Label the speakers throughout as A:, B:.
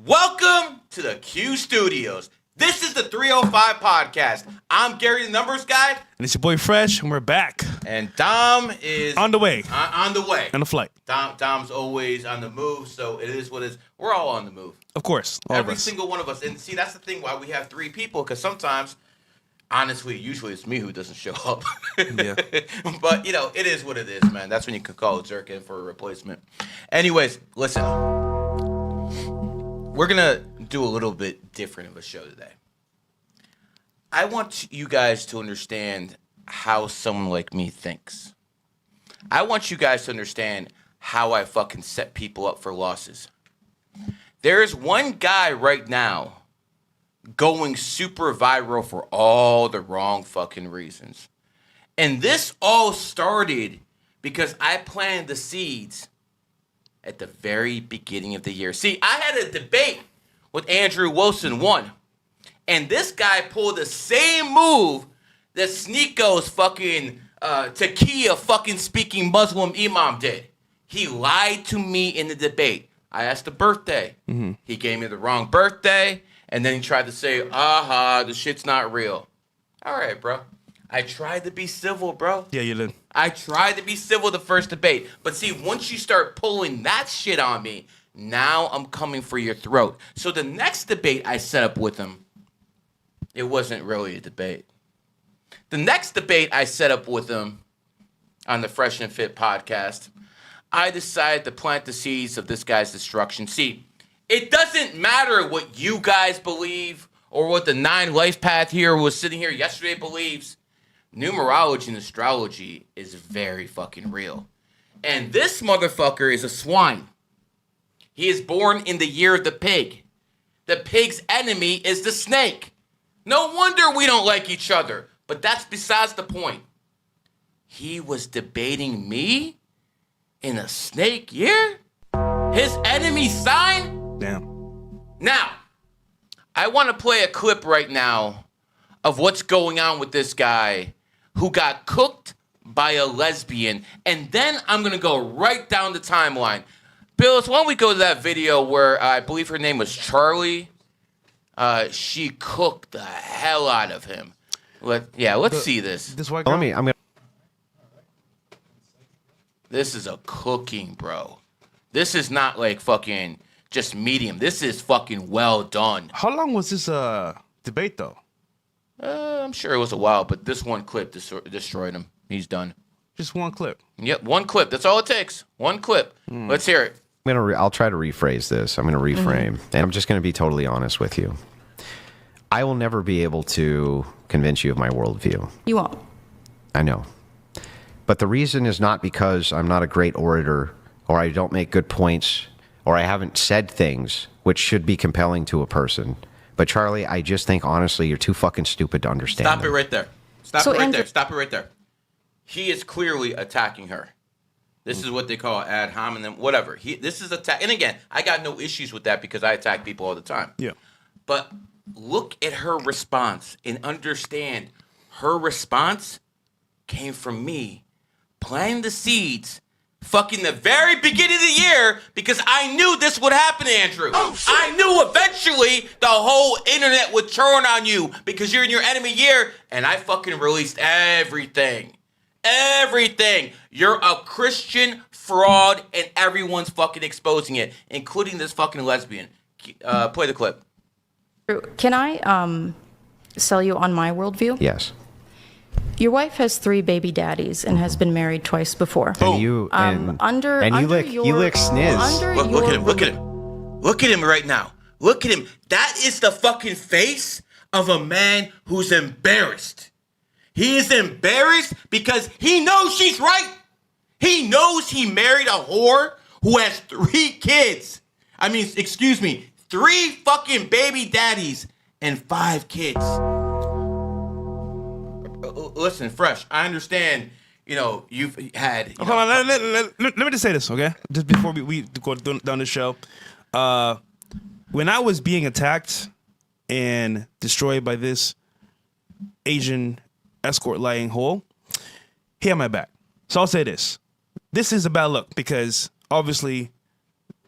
A: Welcome to the Q Studios. This is the 305 podcast. I'm Gary, the numbers guy.
B: And it's your boy Fresh, and we're back.
A: And Dom is...
B: On the way.
A: On the way.
B: On the flight.
A: Dom's always on the move, so it is what it is. We're all on the move.
B: Of course.
A: Every single one of us. And see, that's the thing why we have three people, because sometimes, honestly, usually it's me who doesn't show up.
B: Yeah.
A: But, you know, it is what it is, man. That's when you can call Zerk in for a replacement. Anyways, listen. We're going to do a little bit different of a show today. I want you guys to understand how someone like me thinks. I want you guys to understand how I fucking set people up for losses. There's one guy right now going super viral for all the wrong fucking reasons. And this all started because I planted the seeds at the very beginning of the year. See, I had a debate with Andrew Wilson 1. And this guy pulled the same move that Sneako's fucking Takia fucking speaking Muslim imam did. He lied to me in the debate. I asked the birthday. Mm-hmm. He gave me the wrong birthday. And then he tried to say, the shit's not real. All right, bro. I tried to be civil, bro.
B: Yeah, you did.
A: I tried to be civil the first debate. But see, once you start pulling that shit on me, now I'm coming for your throat. So the next debate I set up with him, it wasn't really a debate. The next debate I set up with him on the Fresh and Fit podcast, I decided to plant the seeds of this guy's destruction. See, it doesn't matter what you guys believe or what the Lifepath here was sitting here yesterday believes. Numerology and astrology is very fucking real. And this motherfucker is a swine. He is born in the year of the pig. The pig's enemy is the snake. No wonder we don't like each other. But that's besides the point. He was debating me in a snake year? His enemy sign?
B: Damn.
A: Now, I want to play a clip right now of what's going on with this guy who got cooked by a lesbian. And then I'm going to go right down the timeline. Bills, why don't we go to that video where I believe her name was Charlie? She cooked the hell out of him. Let's see this.
B: This white girl?
A: This is a cooking, bro. This is not like fucking just medium. This is fucking well done.
B: How long was this debate, though?
A: I'm sure it was a while, but this one clip destroyed him. He's done.
B: Just one clip.
A: Yep, one clip. That's all it takes. One clip. Let's hear it.
C: I'll try to rephrase this. I'm going to reframe. And I'm just going to be totally honest with you. I will never be able to convince you of my worldview.
D: You won't.
C: I know. But the reason is not because I'm not a great orator or I don't make good points or I haven't said things which should be compelling to a person. But Charlie, I just think honestly you're too fucking stupid to understand.
A: Stop it right there. Stop it right there. He is clearly attacking her. This is what they call ad hominem, whatever. This is attack. And again, I got no issues with that because I attack people all the time.
B: Yeah.
A: But look at her response and understand her response came from me planting the seeds fucking the very beginning of the year because I knew this would happen, Andrew. Oh, shit. I knew eventually the whole internet would turn on you because you're in your enemy year, and I fucking released everything. Everything. You're a Christian fraud, and everyone's fucking exposing it, including this fucking lesbian. Play the clip.
D: Can I sell you on my worldview?
C: Yes.
D: Your wife has 3 baby daddies and has been married twice before.
C: And you lick sniz.
A: Look at him. Look at him right now. Look at him. That is the fucking face of a man who's embarrassed. He is embarrassed because he knows she's right. He knows he married a whore who has 3 kids. 3 fucking baby daddies and 5 kids. Listen, Fresh, I understand, you've had...
B: Hold on, let me just say this, okay? Just before we go down the show. When I was being attacked and destroyed by this Asian escort lying hole, he had my back. So I'll say this. This is a bad look because obviously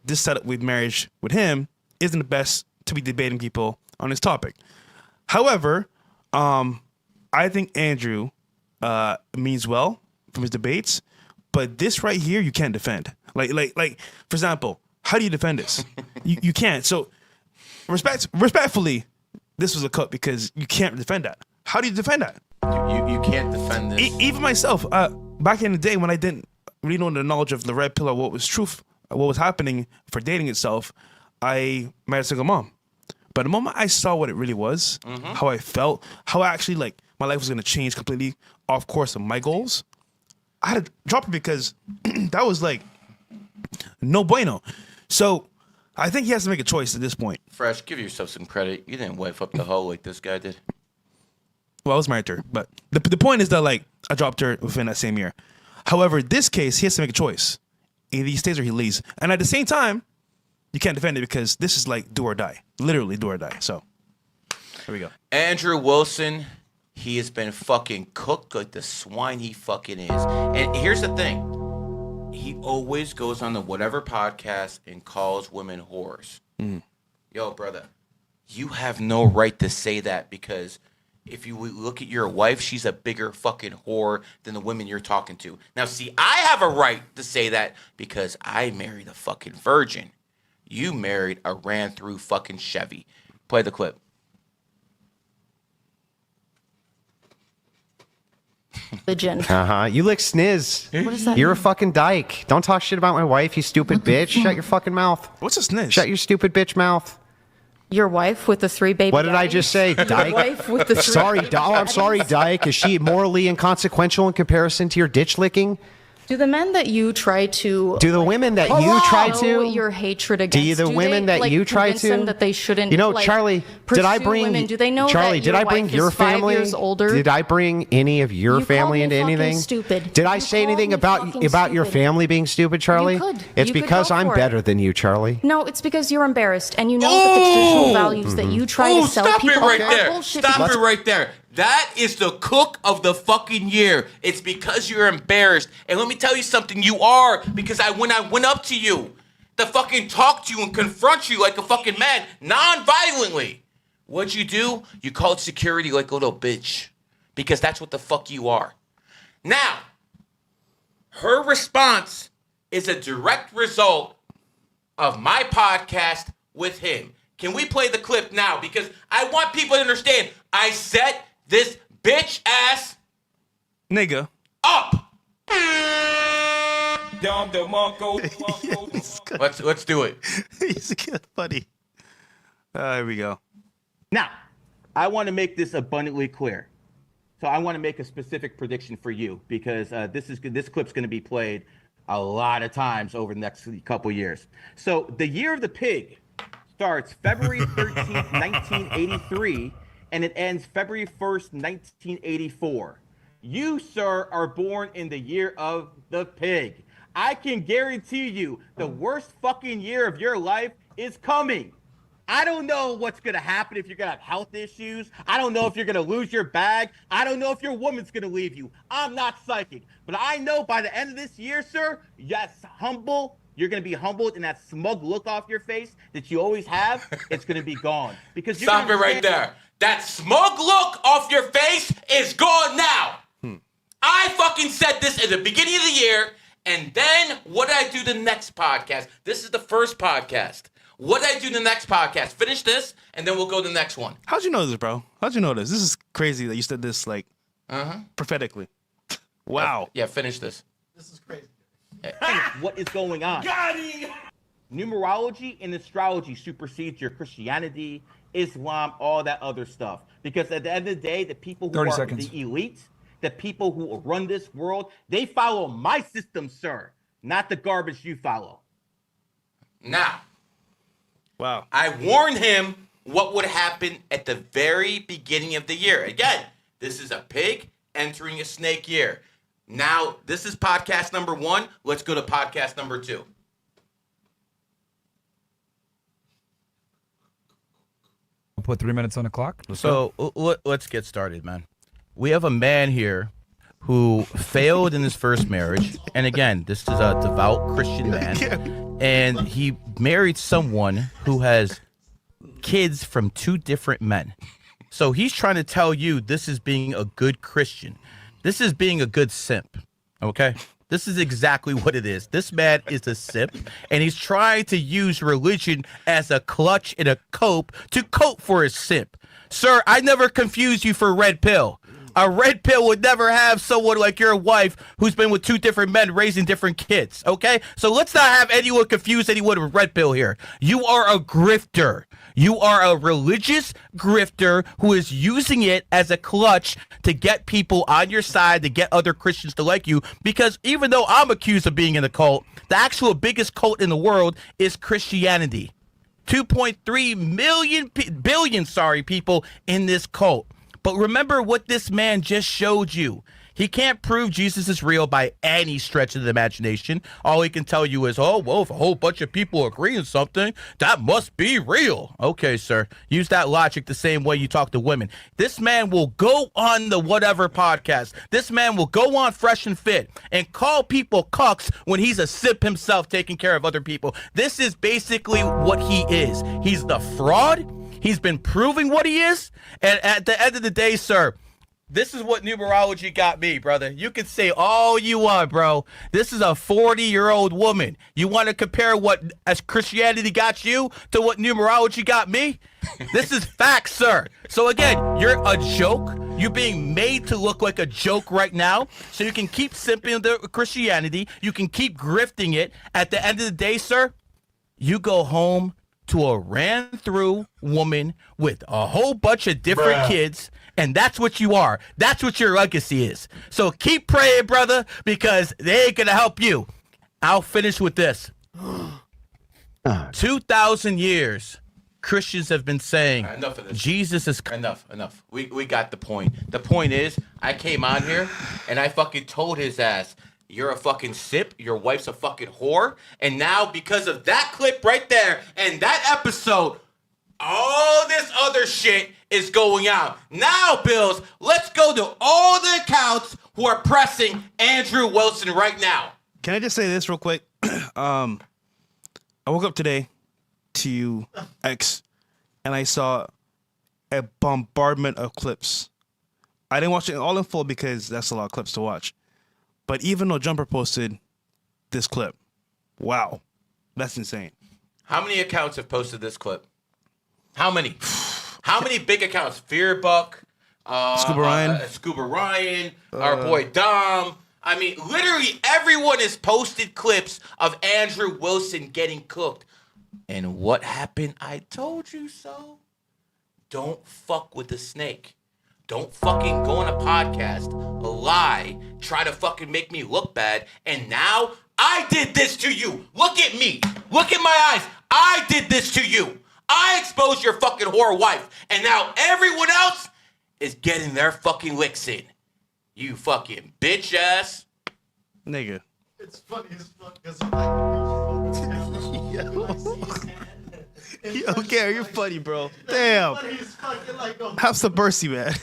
B: this setup with marriage with him isn't the best to be debating people on this topic. However, I think Andrew means well from his debates, but this right here you can't defend. Like for example, how do you defend this? you can't. So respectfully, this was a cut because you can't defend that. How do you defend that?
A: You can't defend this.
B: Even myself, back in the day when I didn't really know the knowledge of the red pill or what was truth, what was happening for dating itself, I married a single mom. But the moment I saw what it really was, how I felt, how actually like my life was going to change completely off course of my goals, I had to drop it because that was like no bueno. So I think he has to make a choice at this point.
A: Fresh, give yourself some credit. You didn't wipe up the hoe like this guy did.
B: Well, I was married to her, but the point is that like I dropped her within that same year. However, this case, he has to make a choice. Either he stays or he leaves. And at the same time, you can't defend it because this is like do or die. Literally do or die. So, here we go.
A: Andrew Wilson, he has been fucking cooked like the swine he fucking is. And here's the thing. He always goes on the whatever podcast and calls women whores. Yo, brother, you have no right to say that because if you look at your wife, she's a bigger fucking whore than the women you're talking to. Now, see, I have a right to say that because I married a fucking virgin. You married a ran-through fucking Chevy. Play the clip.
D: Religion.
C: You lick sniz.
D: What does that
C: You're a
D: mean?
C: fucking dyke. Don't talk shit about my wife, you stupid bitch. Shut your fucking mouth.
B: What's a snitch?
C: Shut your stupid bitch mouth.
D: Your wife with the 3 baby
C: What did I
D: daddies?
C: just say,
D: Your
C: dyke?
D: wife with the 3
C: Sorry,
D: baby
C: I'm sorry,
D: daddies?
C: dyke. Is she morally inconsequential in comparison to your ditch licking?
D: Do the men that you try to
C: Do the women that you try
D: show
C: to?
D: your hatred against?
C: Do the women
D: they,
C: that you try
D: convince
C: to?
D: them that they shouldn't?
C: You know,
D: like,
C: Charlie, did I
D: pursue
C: bring
D: women? Do they know
C: Charlie?
D: that
C: Did
D: your
C: I bring
D: wife
C: your
D: is 5
C: family?
D: years older?
C: Did I bring any of your
D: You
C: family
D: called
C: into
D: me fucking
C: anything?
D: stupid.
C: Did I
D: You
C: say
D: called
C: anything
D: me
C: about
D: fucking
C: your
D: stupid.
C: family being stupid, Charlie?
D: could.
C: It's
D: You could
C: because
D: go
C: I'm
D: for it.
C: better than you, Charlie.
D: No, it's because you're embarrassed and you know that the traditional values that you try to sell
A: Stop it
D: people
A: right
D: are
A: there.
D: bullshit.
A: Stop
D: because-
A: it right there. That is the cook of the fucking year. It's because you're embarrassed. And let me tell you something, you are, because when I went up to you to fucking talk to you and confront you like a fucking man, non-violently, what'd you do? You called security like a little bitch. Because that's what the fuck you are. Now, her response is a direct result of my podcast with him. Can we play the clip now? Because I want people to understand I set this bitch ass
B: Nigga.
A: up. Let's do it.
B: He's good, buddy. Here we go.
E: Now, I want to make this abundantly clear. So I want to make a specific prediction for you because this clip's going to be played a lot of times over the next couple years. So the year of the pig starts February 13th, 1983, and it ends February 1st, 1984. You, sir, are born in the year of the pig. I can guarantee you the worst fucking year of your life is coming. I don't know what's going to happen if you're going to have health issues. I don't know if you're going to lose your bag. I don't know if your woman's going to leave you. I'm not psychic. But I know by the end of this year, sir, yes, humble. You're going to be humbled, and that smug look off your face that you always have, it's going to be gone. Because you're
A: Stop it
E: gonna
A: right
E: stand-
A: there. That smug look off your face is gone now. I fucking said this at the beginning of the year, and then what did I do the next podcast? This is the first podcast. What did I do the next podcast? Finish this, and then we'll go to the next one.
B: How'd you know this, bro? How'd you know this? This is crazy that you said this like prophetically. Wow.
A: Yeah, finish this.
E: What is going on? Numerology and astrology supersedes your Christianity, Islam, all that other stuff. Because at the end of the day, the people who
F: 30
E: are
F: seconds.
E: the elite, the people who run this world, they follow my system, sir, not the garbage you follow.
A: Now,
B: Wow.
A: I warned him what would happen at the very beginning of the year. Again, this is a pig entering a snake year. Now, this is podcast number 1. Let's go to podcast number 2.
F: I'll put 3 minutes on the clock. Let's go.
G: So let's get started, man. We have a man here who failed in his first marriage. And again, this is a devout Christian man. And he married someone who has kids from 2 different men. So he's trying to tell you this is being a good Christian. This is being a good simp, okay? This is exactly what it is. This man is a simp, and he's trying to use religion as a clutch and a cope to cope for his simp. Sir, I never confuse you for a red pill. A red pill would never have someone like your wife who's been with 2 different men raising different kids, okay? So let's not have anyone confuse anyone with red pill here. You are a grifter. You are a religious grifter who is using it as a clutch to get people on your side, to get other Christians to like you, because even though I'm accused of being in a cult, the actual biggest cult in the world is Christianity. 2.3 billion people in this cult. But remember what this man just showed you. He can't prove Jesus is real by any stretch of the imagination. All he can tell you is, oh, well, if a whole bunch of people agree on something, that must be real. Okay, sir. Use that logic the same way you talk to women. This man will go on the whatever podcast. This man will go on Fresh and Fit and call people cucks when he's a sip himself taking care of other people. This is basically what he is. He's the fraud. He's been proving what he is. And at the end of the day, sir, this is what numerology got me, brother. You can say all you want, bro. This is a 40-year-old woman. You want to compare what as Christianity got you to what numerology got me? This is facts, sir. So again, you're a joke. You're being made to look like a joke right now. So you can keep simping the Christianity. You can keep grifting it. At the end of the day, sir, you go home to a ran-through woman with a whole bunch of different kids, and that's what you are. That's what your legacy is. So keep praying, brother, because they ain't gonna help you. I'll finish with this. 2,000 years, Christians have been saying
A: enough of this.
G: Jesus is...
A: Enough. We got the point. The point is, I came on here, and I fucking told his ass, you're a fucking sip, your wife's a fucking whore, and now because of that clip right there and that episode, all this other shit is going out. Now, Bills, let's go to all the accounts who are pressing Andrew Wilson right now.
B: Can I just say this real quick? I woke up today to X, and I saw a bombardment of clips. I didn't watch it all in full because that's a lot of clips to watch. But even though Jumper posted this clip, wow, that's insane.
A: How many accounts have posted this clip? How many? How many big accounts? Verbuck, Scuba Ryan, our boy Dom. I mean, literally everyone has posted clips of Andrew Wilson getting cooked. And what happened? I told you so. Don't fuck with the snake. Don't fucking go on a podcast, lie, try to fucking make me look bad, and now I did this to you. Look at me. Look at my eyes. I did this to you. I exposed your fucking whore wife, and now everyone else is getting their fucking licks in. You fucking bitch ass.
B: Nigga.
H: It's funny as fuck because
B: Okay, you're funny, bro. Damn. Have some mercy, man.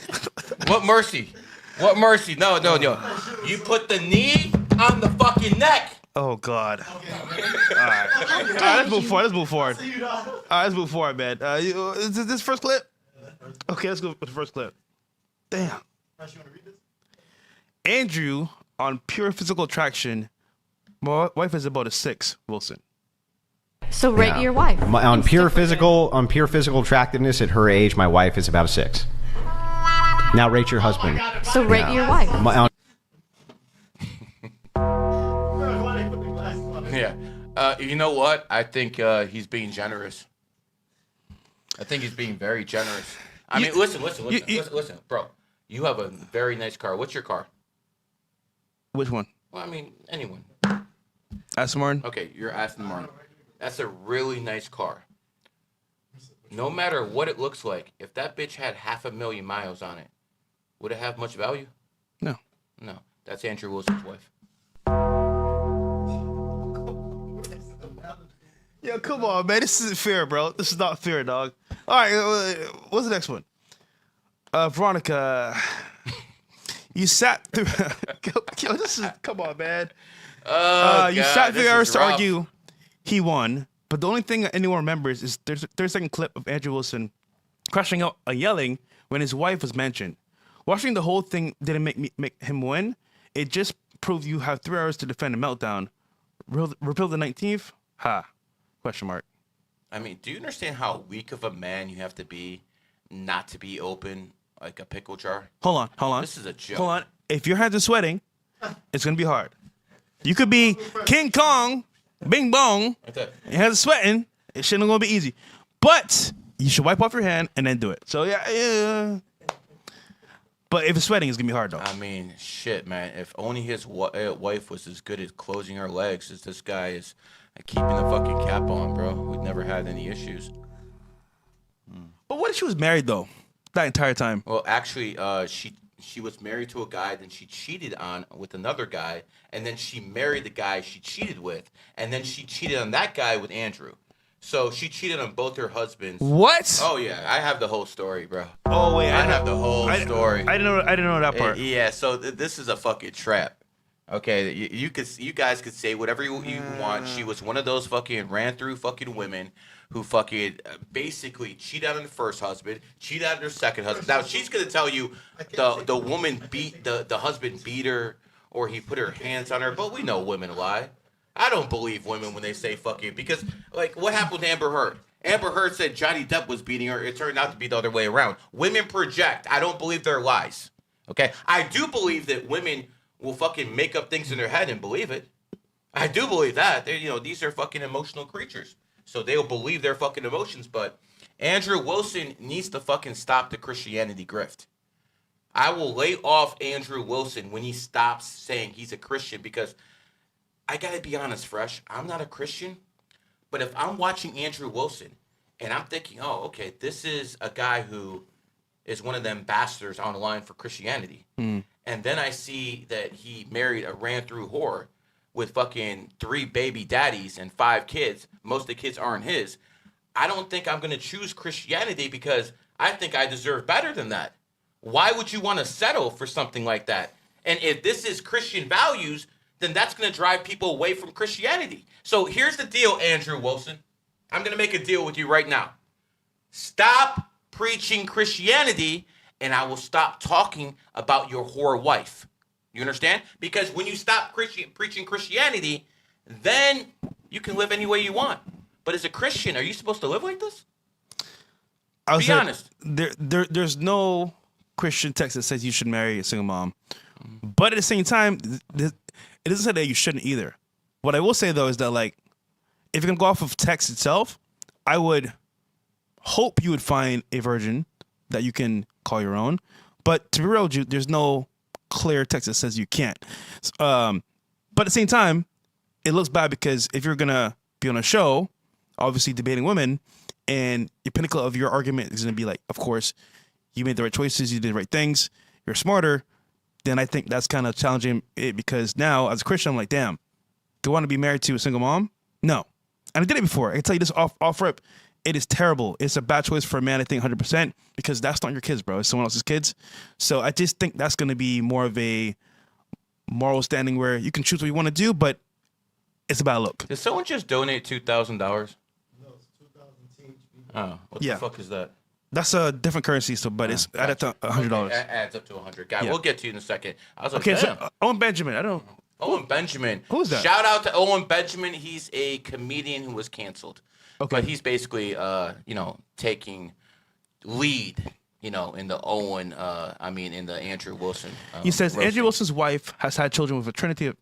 A: What mercy? What mercy? No. You put the knee on the fucking neck.
B: Oh, God. All right, let's move forward. All right, let's move forward, man. Is this first clip? Okay, let's go with the first clip. Damn. Andrew, on pure physical attraction, my wife is about a 6, Wilson.
D: So rate your wife.
C: On pure physical attractiveness at her age, my wife is about a 6. Now rate your husband.
D: So rate your wife.
A: Yeah. You know what? I think he's being generous. I think he's being very generous. I mean, listen, bro. You have a very nice car. What's your car?
B: Which one?
A: Well, I mean, anyone.
B: Aston Martin?
A: Okay, you're Aston Martin. That's a really nice car. No matter what it looks like, if that bitch had 500,000 miles on it, would it have much value?
B: No.
A: No. That's Andrew Wilson's wife.
B: Yo, come on, man. This isn't fair, bro. This is not fair, dog. All right, what's the next one? Veronica, you sat through... Yo, come on, man.
A: Oh,
B: you
A: God,
B: sat through
A: this
B: hours
A: is
B: to
A: rough.
B: argue he won, But the only thing that anyone remembers is there's a 30-second clip of Andrew Wilson crashing out and yelling when his wife was mentioned. Watching the whole thing didn't make him win. It just proved you have 3 hours to defend a meltdown. Repeal the 19th? Ha. Question mark.
A: I mean, do you understand how weak of a man you have to be not to be open like a pickle jar?
B: Hold on.
A: This is a joke.
B: Hold on. If your hands are sweating, it's going to be hard. You could be King Kong, Bing Bong, your hands are sweating. It shouldn't going to be easy. But you should wipe off your hand and then do it. So, yeah. But if it's sweating, it's going to be hard, though.
A: I mean, shit, man. If only his wife was as good at closing her legs as this guy is at keeping the fucking cap on, bro. We'd never had any issues.
B: But what if she was married, though, that entire time?
A: Well, actually, she was married to a guy, then she cheated on with another guy, and then she married the guy she cheated with, and then she cheated on that guy with Andrew. So she cheated on both her husbands.
B: What?
A: Oh yeah, I have the whole story, bro.
B: Oh wait,
A: I have the whole story.
B: I didn't know that part.
A: Yeah, so this is a fucking trap. Okay, you guys could say whatever you want. She was one of those fucking ran through fucking women who fucking basically cheated on her first husband, cheated on her second husband. Now she's gonna tell you the woman beat the husband beat her or he put her hands on her, but we know women lie. I don't believe women when they say fucking because like what happened with Amber Heard? Amber Heard said Johnny Depp was beating her. It turned out to be the other way around. Women project. I don't believe their lies. Okay, I do believe that women will fucking make up things in their head and believe it. I do believe that. These are fucking emotional creatures. So they'll believe their fucking emotions. But Andrew Wilson needs to fucking stop the Christianity grift. I will lay off Andrew Wilson when he stops saying he's a Christian because I got to be honest, Fresh. I'm not a Christian. But if I'm watching Andrew Wilson and I'm thinking, oh, okay, this is a guy who is one of the ambassadors on the line for Christianity. And then I see that he married a ran-through whore with fucking 3 baby daddies and 5 kids. Most of the kids aren't his. I don't think I'm going to choose Christianity because I think I deserve better than that. Why would you want to settle for something like that? And if this is Christian values, then that's going to drive people away from Christianity. So here's the deal, Andrew Wilson. I'm going to make a deal with you right now. Stop preaching Christianity and I will stop talking about your whore wife. You understand? Because when you stop preaching Christianity, then you can live any way you want. But as a Christian, are you supposed to live like this? Be honest.
B: There's no Christian text that says you should marry a single mom. But at the same time, it doesn't say that you shouldn't either. What I will say, though, is that, like, if you can go off of text itself, I would hope you would find a virgin that you can call your own. But to be real with you, there's no clear text that says you can't. But at the same time, it looks bad because if you're going to be on a show, obviously debating women, and the pinnacle of your argument is going to be like, of course, you made the right choices, you did the right things, you're smarter, then I think that's kind of challenging it because now, as a Christian, I'm like, damn, do I want to be married to a single mom? No. And I did it before. I can tell you this off rip. It is terrible. It's a bad choice for a man, I think, 100%, because that's not your kids, bro. It's someone else's kids. So I just think that's going to be more of a moral standing where you can choose what you want to do, but it's a bad look.
A: Did someone just donate $2,000?
H: No, it's 2,000 THB.
A: Oh, what
B: Yeah.
A: the fuck is that?
B: That's a different currency, so but it's added to $100.
A: Okay, that adds up to 100. Guy,
B: Yeah.
A: we'll get to you in a second. I was like,
B: Okay,
A: damn.
B: so Owen Benjamin, I don't.
A: Owen Benjamin.
B: Who's that?
A: Shout out to Owen Benjamin. He's a comedian who was canceled.
B: Okay.
A: But he's basically, taking lead, in the Owen, in the Andrew Wilson.
B: He says
A: roasting.
B: Andrew Wilson's wife has had children with a trinity of.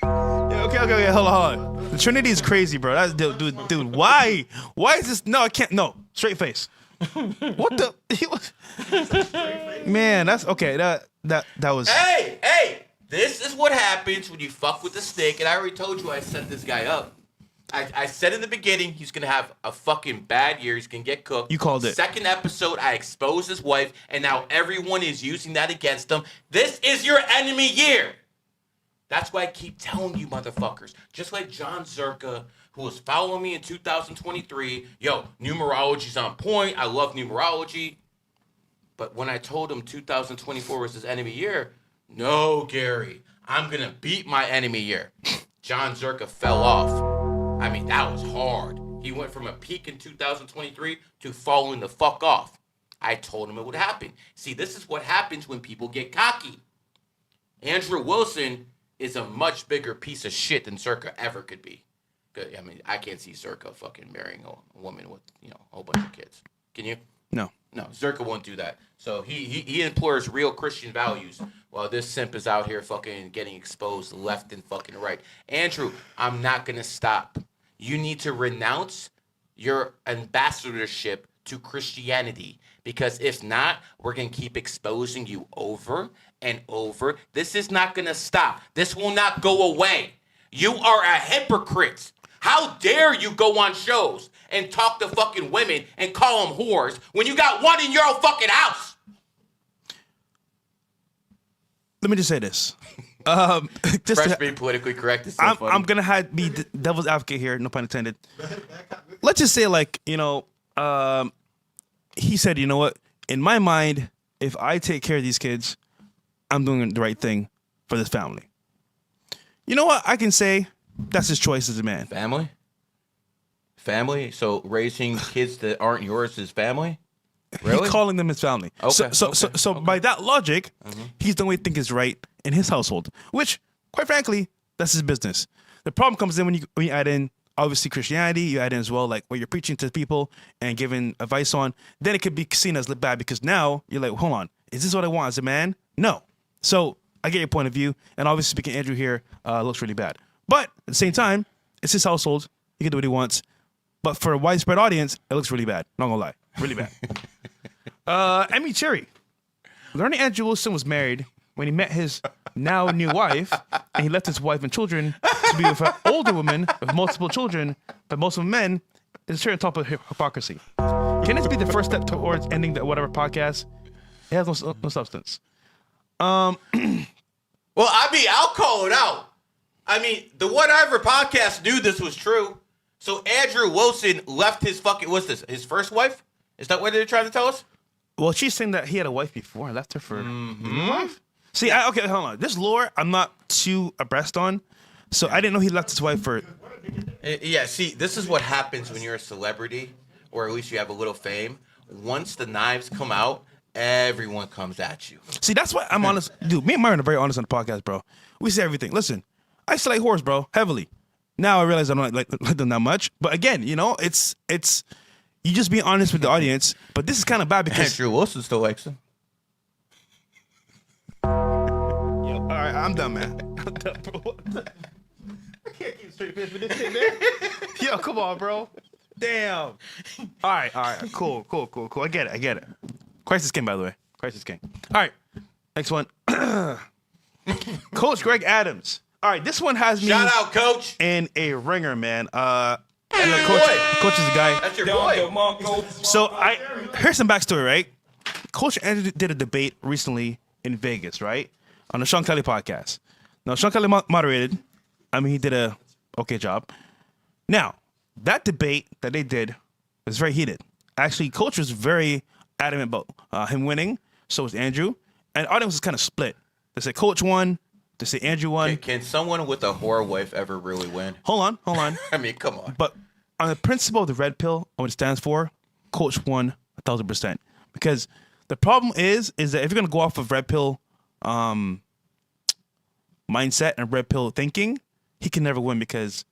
B: Okay, hold on. The Trinity is crazy, bro. That's dude. Why? Why is this? No, I can't. No, straight face. What the? Man, that's okay. That was.
A: Hey! This is what happens when you fuck with the snake. And I already told you I set this guy up. I said in the beginning he's gonna have a fucking bad year. He's gonna get cooked.
B: You called it.
A: Second episode, I exposed his wife, and now everyone is using that against him. This is your enemy year. That's why I keep telling you, motherfuckers. Just like John Zerka, who was following me in 2023. Yo, numerology's on point. I love numerology. But when I told him 2024 was his enemy year, no, Gary, I'm gonna beat my enemy year. John Zerka fell off. I mean, that was hard. He went from a peak in 2023 to falling the fuck off. I told him it would happen. See, this is what happens when people get cocky. Andrew Wilson is a much bigger piece of shit than Circa ever could be. I mean, I can't see Circa fucking marrying a woman with, a whole bunch of kids. Can you?
B: No.
A: No, Zerka won't do that. So he implores real Christian values while this simp is out here fucking getting exposed left and fucking right. Andrew, I'm not going to stop. You need to renounce your ambassadorship to Christianity, because if not, we're going to keep exposing you over and over. This is not going to stop. This will not go away. You are a hypocrite. How dare you go on shows and talk to fucking women and call them whores when you got one in your own fucking house?
B: Let me just say this.
A: Fresh being politically correct is so funny.
B: I'm going to be the devil's advocate here, no pun intended. Let's just say, he said, you know what? In my mind, if I take care of these kids, I'm doing the right thing for this family. You know what? I can say that's his choice as a man.
A: Family? So raising kids that aren't yours is family? Really?
B: He's calling them his family.
A: Okay.
B: So by that logic, he's doing what he thinks is right in his household, which, quite frankly, that's his business. The problem comes in when you add in, obviously, Christianity. You add in as well, like, what you're preaching to people and giving advice on. Then it could be seen as bad, because now you're like, hold on, is this what I want as a man? No. So I get your point of view. And obviously, speaking Andrew here, looks really bad. But at the same time, it's his household. He can do what he wants. But for a widespread audience, it looks really bad. Not gonna lie. Really bad. Emmy Cherry. Learning Andrew Wilson was married when he met his now new wife, and he left his wife and children to be with an older woman with multiple children, but most of men, is a top of hypocrisy. Can this be the first step towards ending the whatever podcast? It has no substance.
A: Well, I'll call it out. I mean, the Whatever podcast knew this was true. So Andrew Wilson left his fucking, what's this, his first wife? Is that what they're trying to tell us?
B: Well, she's saying that he had a wife before. I left her for a new wife. See, okay, hold on. This lore, I'm not too abreast on. So I didn't know he left his wife for...
A: Yeah, see, this is what happens when you're a celebrity, or at least you have a little fame. Once the knives come out, everyone comes at you. See,
B: that's why I'm honest. Dude, me and Myron are very honest on the podcast, bro. We say everything. Listen, I used to like whores, bro, heavily. Now I realize I don't like them that much. But again, it's you just being honest with the audience. But this is kind of bad because
A: Andrew Wilson still likes him.
B: Yo, all right, I'm done, man. I'm done, bro. I can't keep straight face with this shit, man. Yo, come on, bro. Damn. All right. Cool. I get it. Crisis King, by the way. Crisis King. All right. Next one. Coach Greg Adams. All right, this one has me.
A: Shout out, Coach.
B: And a ringer, man.
A: Coach
B: is the guy.
A: That's your boy.
B: So here's some backstory, right? Coach Andrew did a debate recently in Vegas, right? On the Sean Kelly podcast. Now, Sean Kelly moderated. I mean, he did a okay job. Now, that debate that they did was very heated. Actually, Coach was very adamant about him winning. So was Andrew. And the audience was kind of split. They said Coach won. They say Andrew won.
A: Can someone with a whore wife ever really win?
B: Hold on.
A: I mean, come on.
B: But on the principle of the red pill, what it stands for, Coach won 1,000%. Because the problem is that if you're gonna go off of red pill mindset and red pill thinking, he can never win because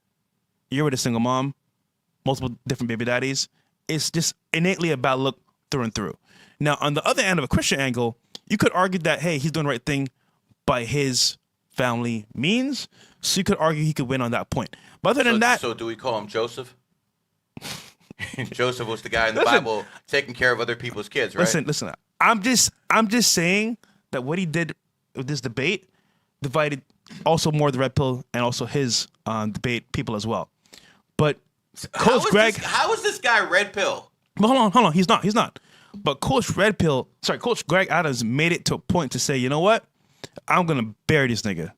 B: you're with a single mom, multiple different baby daddies. It's just innately a bad look through and through. Now, on the other end of a Christian angle, you could argue that, hey, he's doing the right thing by his family means, so you could argue he could win on that point. But other than that...
A: So do we call him Joseph? Joseph was the guy in the Bible taking care of other people's kids, right?
B: Listen. I'm just saying that what he did with this debate divided also more the red pill and also his debate people as well. But Coach Greg...
A: How is this guy red pill?
B: Well, hold on. He's not. But Coach Greg Adams made it to a point to say, you know what? I'm going to bury this nigga.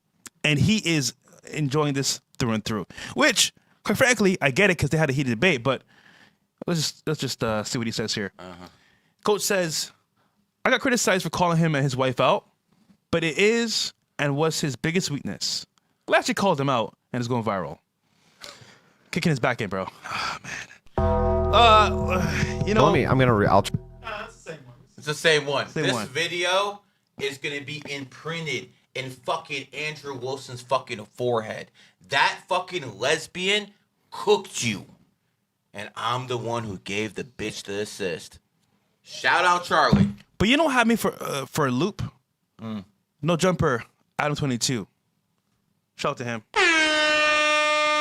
B: And he is enjoying this through and through. Which, quite frankly, I get it because they had a heated debate, but let's just see what he says here. Coach says, I got criticized for calling him and his wife out, but it is and was his biggest weakness. I actually called him out and it's going viral. kicking his back in, bro. Oh, man. You know.
C: I'm gonna. I'll.
H: That's the same one.
A: It's the same one.
B: Same
A: This
B: one.
A: video is gonna be imprinted in fucking Andrew Wilson's fucking forehead. That fucking lesbian cooked you. And I'm the one who gave the bitch the assist. Shout out Charlie.
B: But you know what had me for a loop? No Jumper, Adam 22. Shout out to him.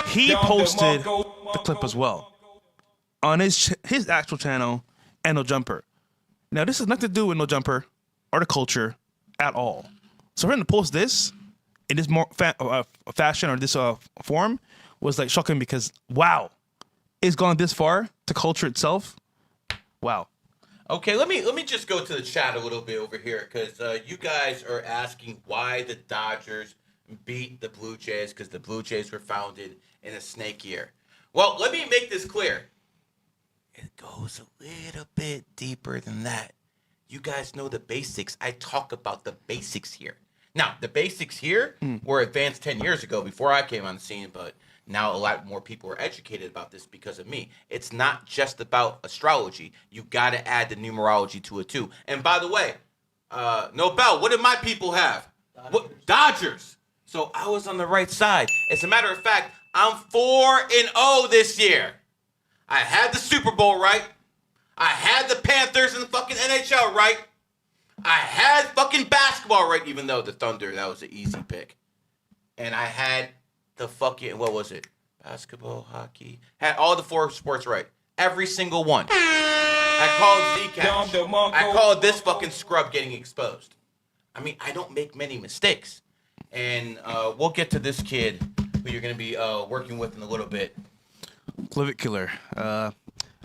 B: He posted the clip as well on his actual channel and No Jumper. Now this has nothing to do with No Jumper or the culture at all. So for him to post this in this more fashion or this form was like shocking because wow, it's gone this far to culture itself. Wow.
A: Okay, let me just go to the chat a little bit over here because you guys are asking why the Dodgers beat the Blue Jays because the Blue Jays were founded in a snake year. Well, let me make this clear. It goes a little bit deeper than that. You guys know the basics. I talk about the basics here. Now, the basics here were advanced 10 years ago before I came on the scene, but now a lot more people are educated about this because of me. It's not just about astrology. You got to add the numerology to it too. And by the way, Nobel, what did my people have? Dodgers. So I was on the right side. As a matter of fact, I'm 4-0 this year. I had the Super Bowl right. I had the Panthers in the fucking NHL right. I had fucking basketball right, even though the Thunder, that was an easy pick. And I had the fucking, what was it? Basketball, hockey. Had all the 4 sports right. Every single one. I called Zcash. I called this fucking scrub getting exposed. I mean, I don't make many mistakes. And we'll get to this kid who you're going to be working with in a little bit.
B: Clavicular.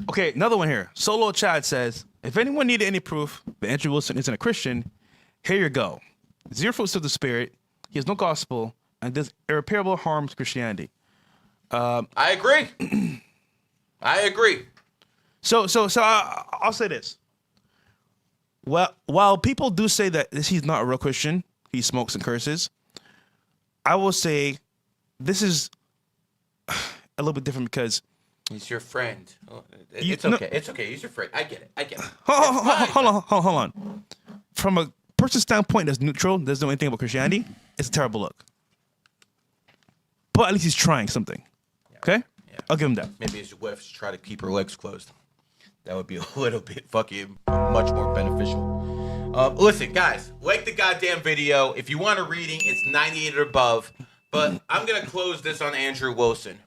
B: Okay, another one here. Solo Chad says, if anyone needed any proof that Andrew Wilson isn't a Christian, here you go. 0 fruits of the Spirit. He has no gospel and does irreparable harm to Christianity.
A: I agree. I agree.
B: So I'll say this. Well, while people do say that he's not a real Christian, he smokes and curses, I will say this is a little bit different because
A: he's your friend.
B: It's
A: okay. It's okay. He's your friend. I get it.
B: Hold on. From a person's standpoint that's neutral, doesn't know anything about Christianity, it's a terrible look. But at least he's trying something. Okay?
A: Yeah.
B: I'll give him that.
A: Maybe his wife should try to keep her legs closed. That would be a little bit fucking much more beneficial. Listen, guys, like the goddamn video. If you want a reading, it's 98 or above. But I'm going to close this on Andrew Wilson.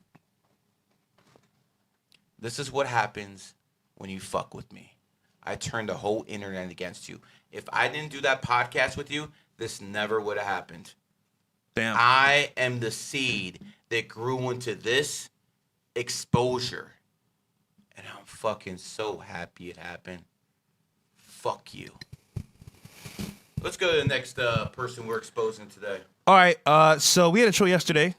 A: This is what happens when you fuck with me. I turn the whole internet against you. If I didn't do that podcast with you, this never would have happened.
B: Damn.
A: I am the seed that grew into this exposure. And I'm fucking so happy it happened. Fuck you. Let's go to the next person we're exposing today.
B: All right. So we had a show yesterday.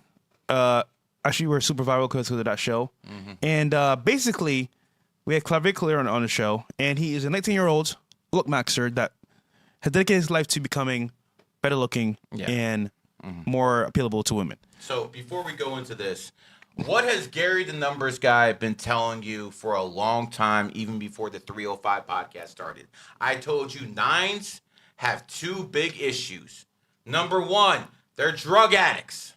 B: Actually, we were super viral because of that show. Mm-hmm. And basically, we had Clavicular on the show. And he is a 19-year-old looksmaxxer that has dedicated his life to becoming better looking and more appealable to women.
A: So before we go into this, what has Gary the Numbers Guy been telling you for a long time, even before the 305 podcast started? I told you 9s have 2 big issues. Number 1, they're drug addicts.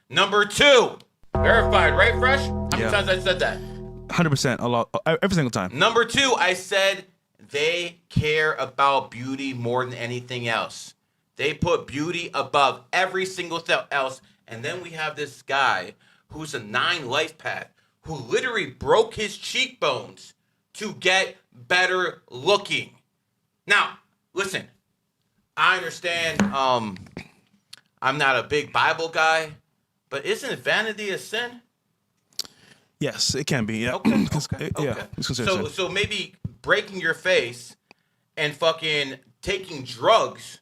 A: Number 2, verified, right, Fresh? How many times I said that?
B: 100%, a lot, every single time.
A: Number 2, I said they care about beauty more than anything else. They put beauty above every single thing else. And then we have this guy who's a 9 Lifepath who literally broke his cheekbones to get better looking. Now, listen, I understand I'm not a big Bible guy, but isn't vanity a sin?
B: Yes, it can be. Yeah.
A: Okay.
B: Yeah. It's considered sin.
A: So maybe breaking your face and fucking taking drugs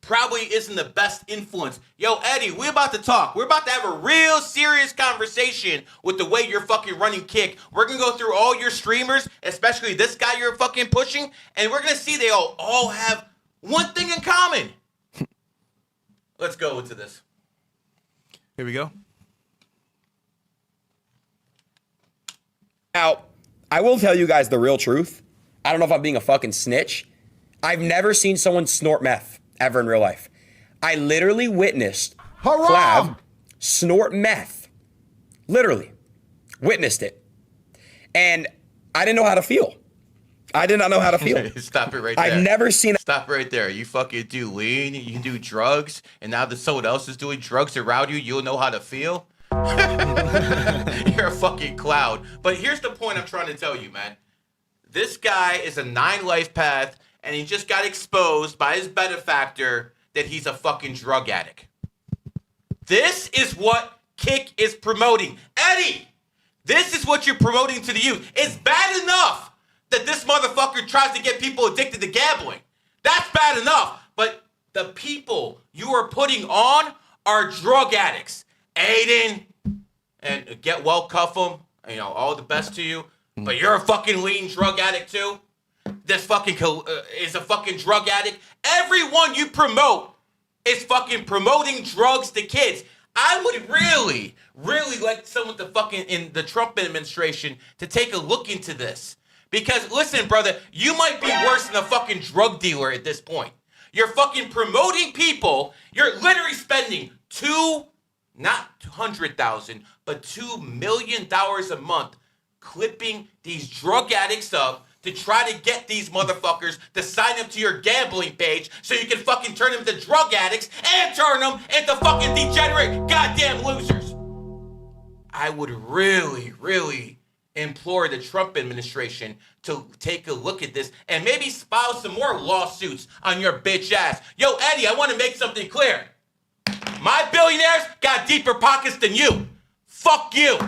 A: probably isn't the best influence. Yo, Eddie, we're about to talk. We're about to have a real serious conversation with the way you're fucking running Kick. We're going to go through all your streamers, especially this guy you're fucking pushing, and we're going to see they all have one thing in common. Let's go into this.
B: Here we go.
I: Now, I will tell you guys the real truth. I don't know if I'm being a fucking snitch. I've never seen someone snort meth ever in real life. I literally witnessed Clav snort meth. Literally. Witnessed it. And I didn't know how to feel. I did not know how to feel.
A: Stop it right there.
I: I've never seen.
A: Stop right there. You fucking do lean, you do drugs, and now that someone else is doing drugs around you, you'll know how to feel? You're a fucking clown. But here's the point I'm trying to tell you, man. This guy is a 9 life path, and he just got exposed by his benefactor that he's a fucking drug addict. This is what Kick is promoting. Eddie, this is what you're promoting to the youth. It's bad enough that this motherfucker tries to get people addicted to gambling. That's bad enough. But the people you are putting on are drug addicts. Aiden, and get well, cuff him. You know, all the best to you. But you're a fucking lean drug addict too. This fucking is a fucking drug addict. Everyone you promote is fucking promoting drugs to kids. I would really, really like someone to fucking in the Trump administration to take a look into this. Because listen, brother, you might be worse than a fucking drug dealer at this point. You're fucking promoting people. You're literally spending not 200,000, but $2 million a month clipping these drug addicts up to try to get these motherfuckers to sign up to your gambling page so you can fucking turn them into drug addicts and turn them into fucking degenerate goddamn losers. I would really, really implore the Trump administration to take a look at this and maybe file some more lawsuits on your bitch ass. Yo, Eddie, I want to make something clear. My billionaires got deeper pockets than you. Fuck you.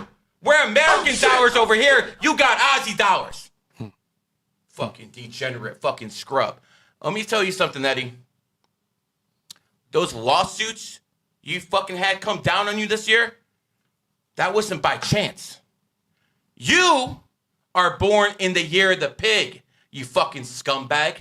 A: We're American dollars over here. You got Aussie dollars. Fucking degenerate, fucking scrub. Let me tell you something, Eddie. Those lawsuits you fucking had come down on you this year, that wasn't by chance. You are born in the year of the pig, you fucking scumbag.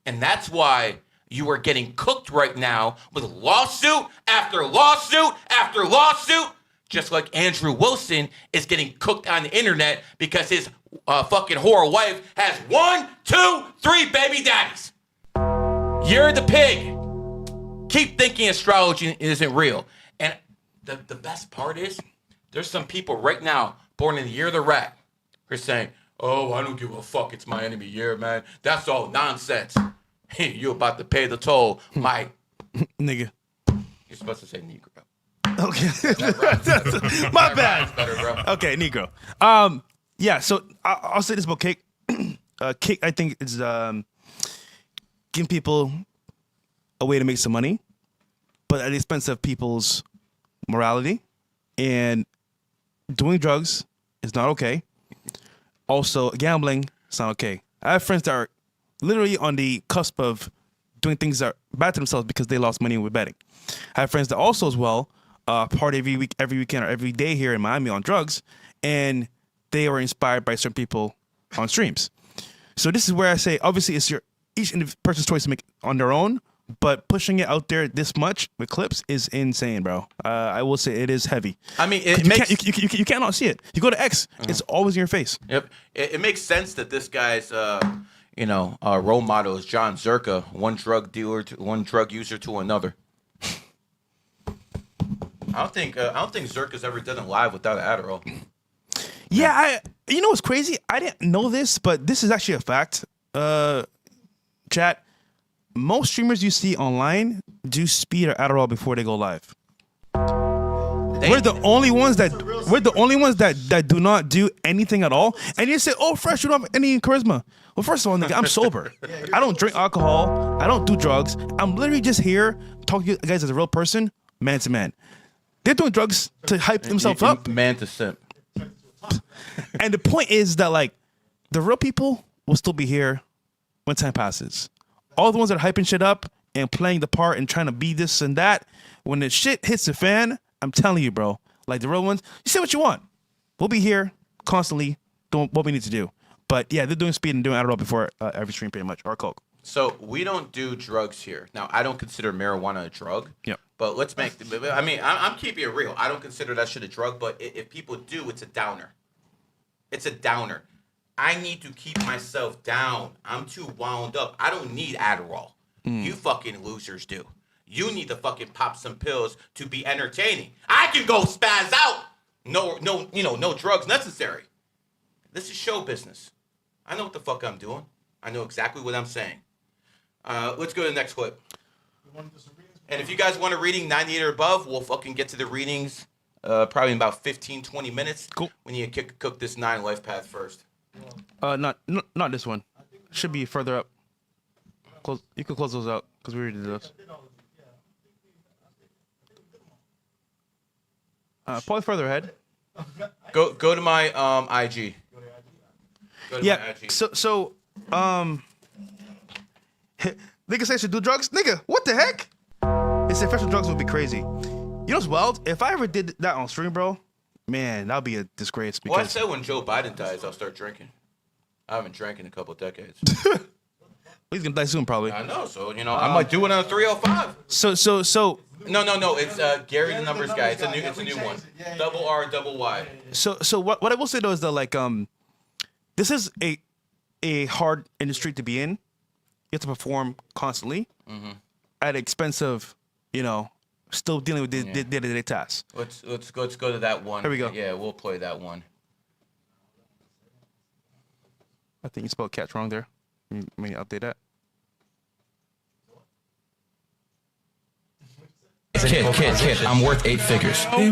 A: And that's why you are getting cooked right now with lawsuit after lawsuit after lawsuit, just like Andrew Wilson is getting cooked on the internet because his fucking whore wife has 1, 2, 3 baby daddies. You're the pig. Keep thinking astrology isn't real. And the best part is, there's some people right now born in the year of the rat who are saying, oh, I don't give a fuck, it's my enemy year, man. That's all nonsense. You about to pay the toll, my
B: nigga.
A: You're supposed to say Negro.
B: Okay.
A: That
B: My bad.
A: rhymes better, bro.
B: Okay, Negro. Yeah, so I'll say this about Cake. Cake, I think, is giving people a way to make some money, but at the expense of people's morality. And doing drugs is not okay. Also, gambling is not okay. I have friends that are literally on the cusp of doing things that are bad to themselves because they lost money with betting. I have friends that also as well party every week, every weekend, or every day here in Miami on drugs, and they were inspired by certain people on streams. So this is where I say, obviously, it's each person's choice to make on their own, but pushing it out there this much with clips is insane, bro. I will say it is heavy.
A: I mean,
B: you cannot see it. You go to X, it's always in your face.
A: Yep, it makes sense that this guy's role model is John Zerka, one drug dealer to one drug user to another. I don't think Zerka's ever done it live without an Adderall.
B: Yeah, you know what's crazy? I didn't know this, but this is actually a fact. Chat. Most streamers you see online do speed or Adderall before they go live. We're the only ones that do not do anything at all. And you say, "Oh, Fresh, you don't have any charisma." Well, first of all, nigga, I'm sober. I don't drink alcohol. I don't do drugs. I'm literally just here talking to you guys as a real person, man to man. They're doing drugs to hype themselves up.
A: Man to simp.
B: And the point is that, like, the real people will still be here when time passes. All the ones that are hyping shit up and playing the part and trying to be this and that, when the shit hits the fan, I'm telling you, bro, like the real ones, you say what you want. We'll be here constantly doing what we need to do. But yeah, they're doing speed and doing Adderall before every stream pretty much, or coke.
A: So we don't do drugs here. Now, I don't consider marijuana a drug.
B: Yep.
A: But let's make I'm keeping it real. I don't consider that shit a drug, but if people do, it's a downer. It's a downer. I need to keep myself down. I'm too wound up. I don't need Adderall. You fucking losers do. You need to fucking pop some pills to be entertaining. I can go spaz out. No drugs necessary. This is show business. I know what the fuck I'm doing. I know exactly what I'm saying. Let's go to the next clip. And if you guys want a reading 98 or above, we'll fucking get to the readings probably in about 15, 20 minutes.
B: Cool.
A: We need to cook this 9 life path first.
B: Not this one. Should be further up. Close. You can close those out because we already did those. Probably further ahead.
A: Go to my IG. Go to
B: Yeah.
A: my IG.
B: So nigga say I should do drugs. Nigga, what the heck? They say fresh drugs would be crazy. You know what's wild? If I ever did that on stream, bro, man, that'd be a disgrace.
A: Well, I
B: Because
A: said when Joe Biden dies, I'll start drinking. I haven't drank in a couple of decades.
B: he's gonna die soon, probably.
A: I know, so I might do it on a 305.
B: So
A: No. It's Gary the Numbers guy. It's a new one. Double R, double Y.
B: So what I will say though is that like this is a hard industry to be in. You have to perform constantly at the expense of, still dealing with the day-to-day tasks.
A: Let's go to that one.
B: Here we go.
A: Yeah, we'll play that one.
B: I think you spelled catch wrong there. Let me update that.
G: Kid, I'm worth 8 figures. I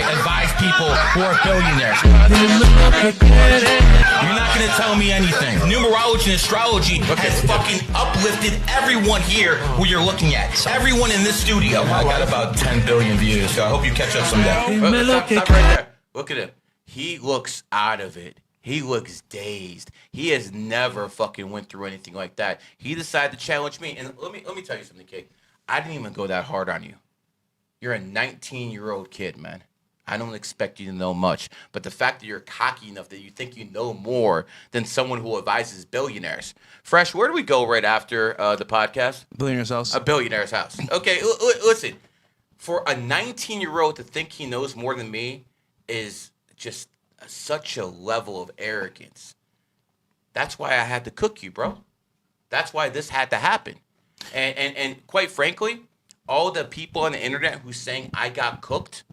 G: advise people who are billionaires. You're not gonna tell me anything. Numerology and astrology has fucking uplifted everyone here who you're looking at. Everyone in this studio. I got about 10 billion views, so I hope you catch up someday.
A: Stop right there. Look at him. He looks out of it. He looks dazed. He has never fucking went through anything like that. He decided to challenge me. And let me tell you something, kid. I didn't even go that hard on you. You're a 19-year-old kid, man. I don't expect you to know much. But the fact that you're cocky enough that you think you know more than someone who advises billionaires. Fresh, where do we go right after the podcast?
B: Billionaire's house.
A: A billionaire's house. Okay, listen. For a 19-year-old to think he knows more than me is just such a level of arrogance. That's why I had to cook you, bro. That's why this had to happen. And quite frankly, all the people on the internet who's saying I got cooked,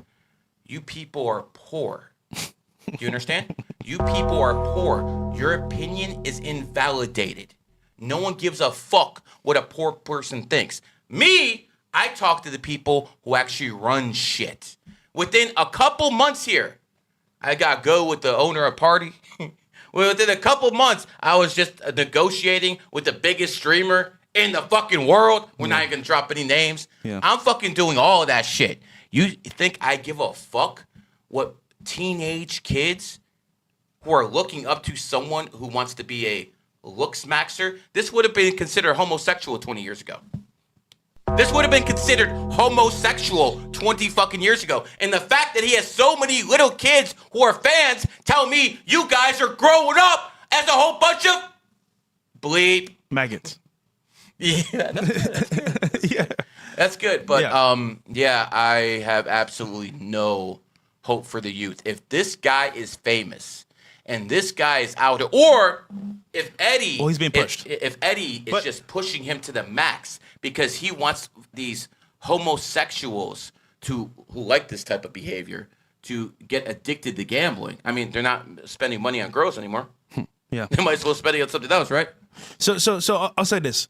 A: you people are poor. Do you understand? You people are poor. Your opinion is invalidated. No one gives a fuck what a poor person thinks. Me, I talk to the people who actually run shit. Within a couple months here, I got go with the owner of party. Within a couple months, I was just negotiating with the biggest streamer in the fucking world. We're not even gonna drop any names.
B: Yeah.
A: I'm fucking doing all of that shit. You think I give a fuck what teenage kids who are looking up to someone who wants to be a looksmaxxer? This would have been considered homosexual 20 years ago. This would have been considered homosexual 20 fucking years ago. And the fact that he has so many little kids who are fans tell me you guys are growing up as a whole bunch of bleep.
B: Maggots.
A: Yeah, that's good.
B: Yeah.
A: That's good. But
B: Yeah.
A: I have absolutely no hope for the youth. If this guy is famous and this guy is out, or if Eddie,
B: Well, he's being pushed.
A: If Eddie is just pushing him to the max because he wants these homosexuals who like this type of behavior to get addicted to gambling. I mean, they're not spending money on girls anymore.
B: Yeah.
A: They might as well spend it on something else, right?
B: So I'll say this.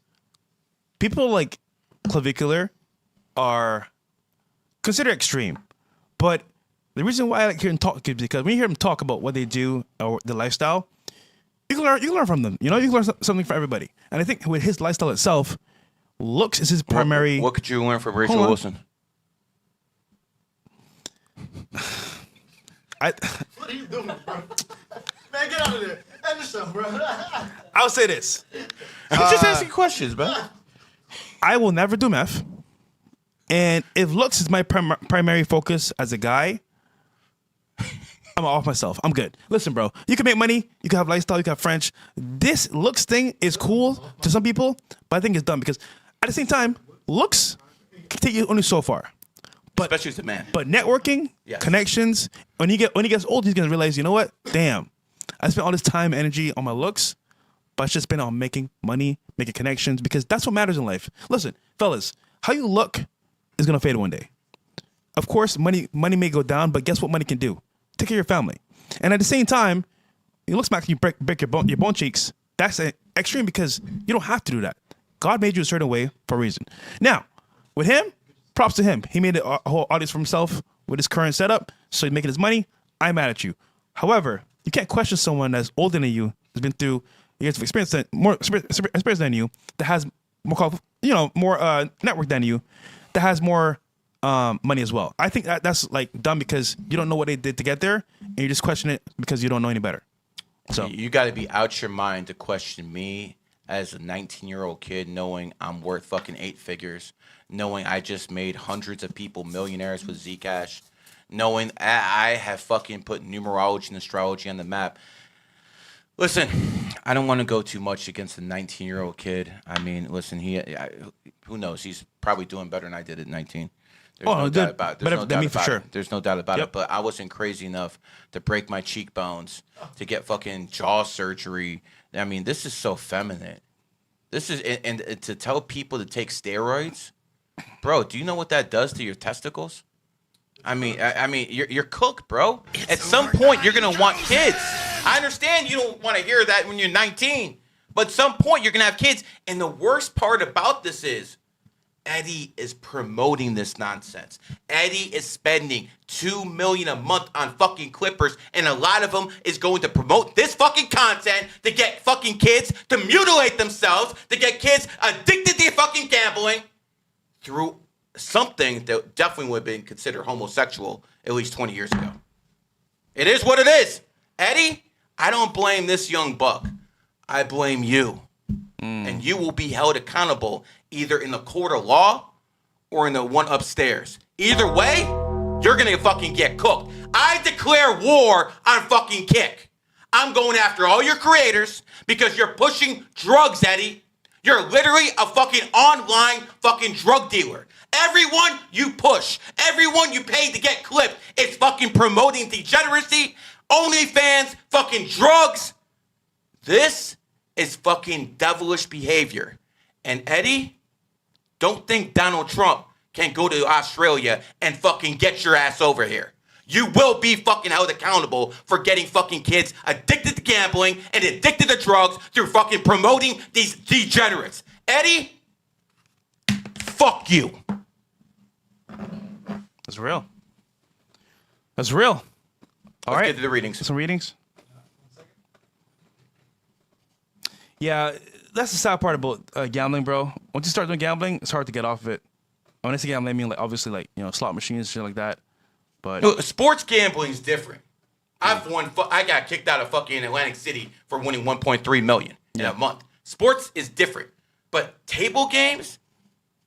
B: People like Clavicular are considered extreme, but the reason why I like hearing him talk is because when you hear him talk about what they do or the lifestyle, you can learn from them. You can learn something for everybody. And I think with his lifestyle itself, looks is his primary.
A: What could you learn from Rachel
B: Hold on.
A: Wilson?
H: What are you doing, bro? Man, get out of there. End the show, bro.
B: I'll say this.
A: I'm just asking questions, man.
B: I will never do meth. And if looks is my primary focus as a guy, I'm off myself. I'm good. Listen, bro, you can make money. You can have lifestyle. You can have French. This looks thing is cool to some people, but I think it's dumb because at the same time, looks can take you only so far.
A: especially as a man.
B: But networking,
A: Yes.
B: connections. When he gets old, he's gonna realize, you know what? Damn, I spent all this time, and energy on my looks, but I should spend on making money, making connections, because that's what matters in life. Listen, fellas, how you look is gonna fade one day. Of course, money may go down, but guess what money can do? Take care of your family. And at the same time, it looks like you break your bone cheeks. That's extreme because you don't have to do that. God made you a certain way for a reason. Now, with him, props to him. He made a whole audience for himself with his current setup, so he's making his money. I'm mad at you. However, you can't question someone that's older than you, has been through years of experience, more experience than you, that has more network than you, that has more money as well. I think that's like dumb because you don't know what they did to get there, and you just question it because you don't know any better. So
A: you got to be out your mind to question me as a 19-year-old kid, knowing I'm worth fucking 8 figures, knowing I just made hundreds of people millionaires with Zcash, knowing I have fucking put numerology and astrology on the map. Listen, I don't want to go too much against a 19-year-old kid. I mean, listen, who knows? He's probably doing better than I did at 19. There's no doubt about it.
B: Better than me for sure.
A: There's no doubt about it. But I wasn't crazy enough to break my cheekbones, to get fucking jaw surgery. I mean, this is so feminine. This is and to tell people to take steroids, bro. Do you know what that does to your testicles? I mean, you're cooked, bro. At some point, you're gonna want kids. I understand you don't want to hear that when you're 19, but at some point you're gonna have kids. And the worst part about this is, Eddie is promoting this nonsense. Eddie is spending $2 million a month on fucking clippers, and a lot of them is going to promote this fucking content to get fucking kids to mutilate themselves, to get kids addicted to fucking gambling through something that definitely would have been considered homosexual at least 20 years ago. It is what it is. Eddie, I don't blame this young buck. I blame you. And you will be held accountable either in the court of law or in the one upstairs. Either way, you're gonna fucking get cooked. I declare war on fucking Kick. I'm going after all your creators because you're pushing drugs, Eddie. You're literally a fucking online fucking drug dealer. Everyone you push, everyone you pay to get clipped is fucking promoting degeneracy, OnlyFans, fucking drugs. This is fucking devilish behavior. And Eddie, don't think Donald Trump can go to Australia and fucking get your ass over here. You will be fucking held accountable for getting fucking kids addicted to gambling and addicted to drugs through fucking promoting these degenerates. Eddie, fuck you.
B: that's real. That's real. All
A: Let's
B: right,
A: get to the readings.
B: some readings. Yeah, that's the sad part about gambling, bro. Once you start doing gambling, it's hard to get off of it. When I say gambling, I mean like obviously like slot machines, shit like that. But
A: No, sports gambling is different. I've won. I got kicked out of fucking Atlantic City for winning 1.3 million in a month. Sports is different, but table games,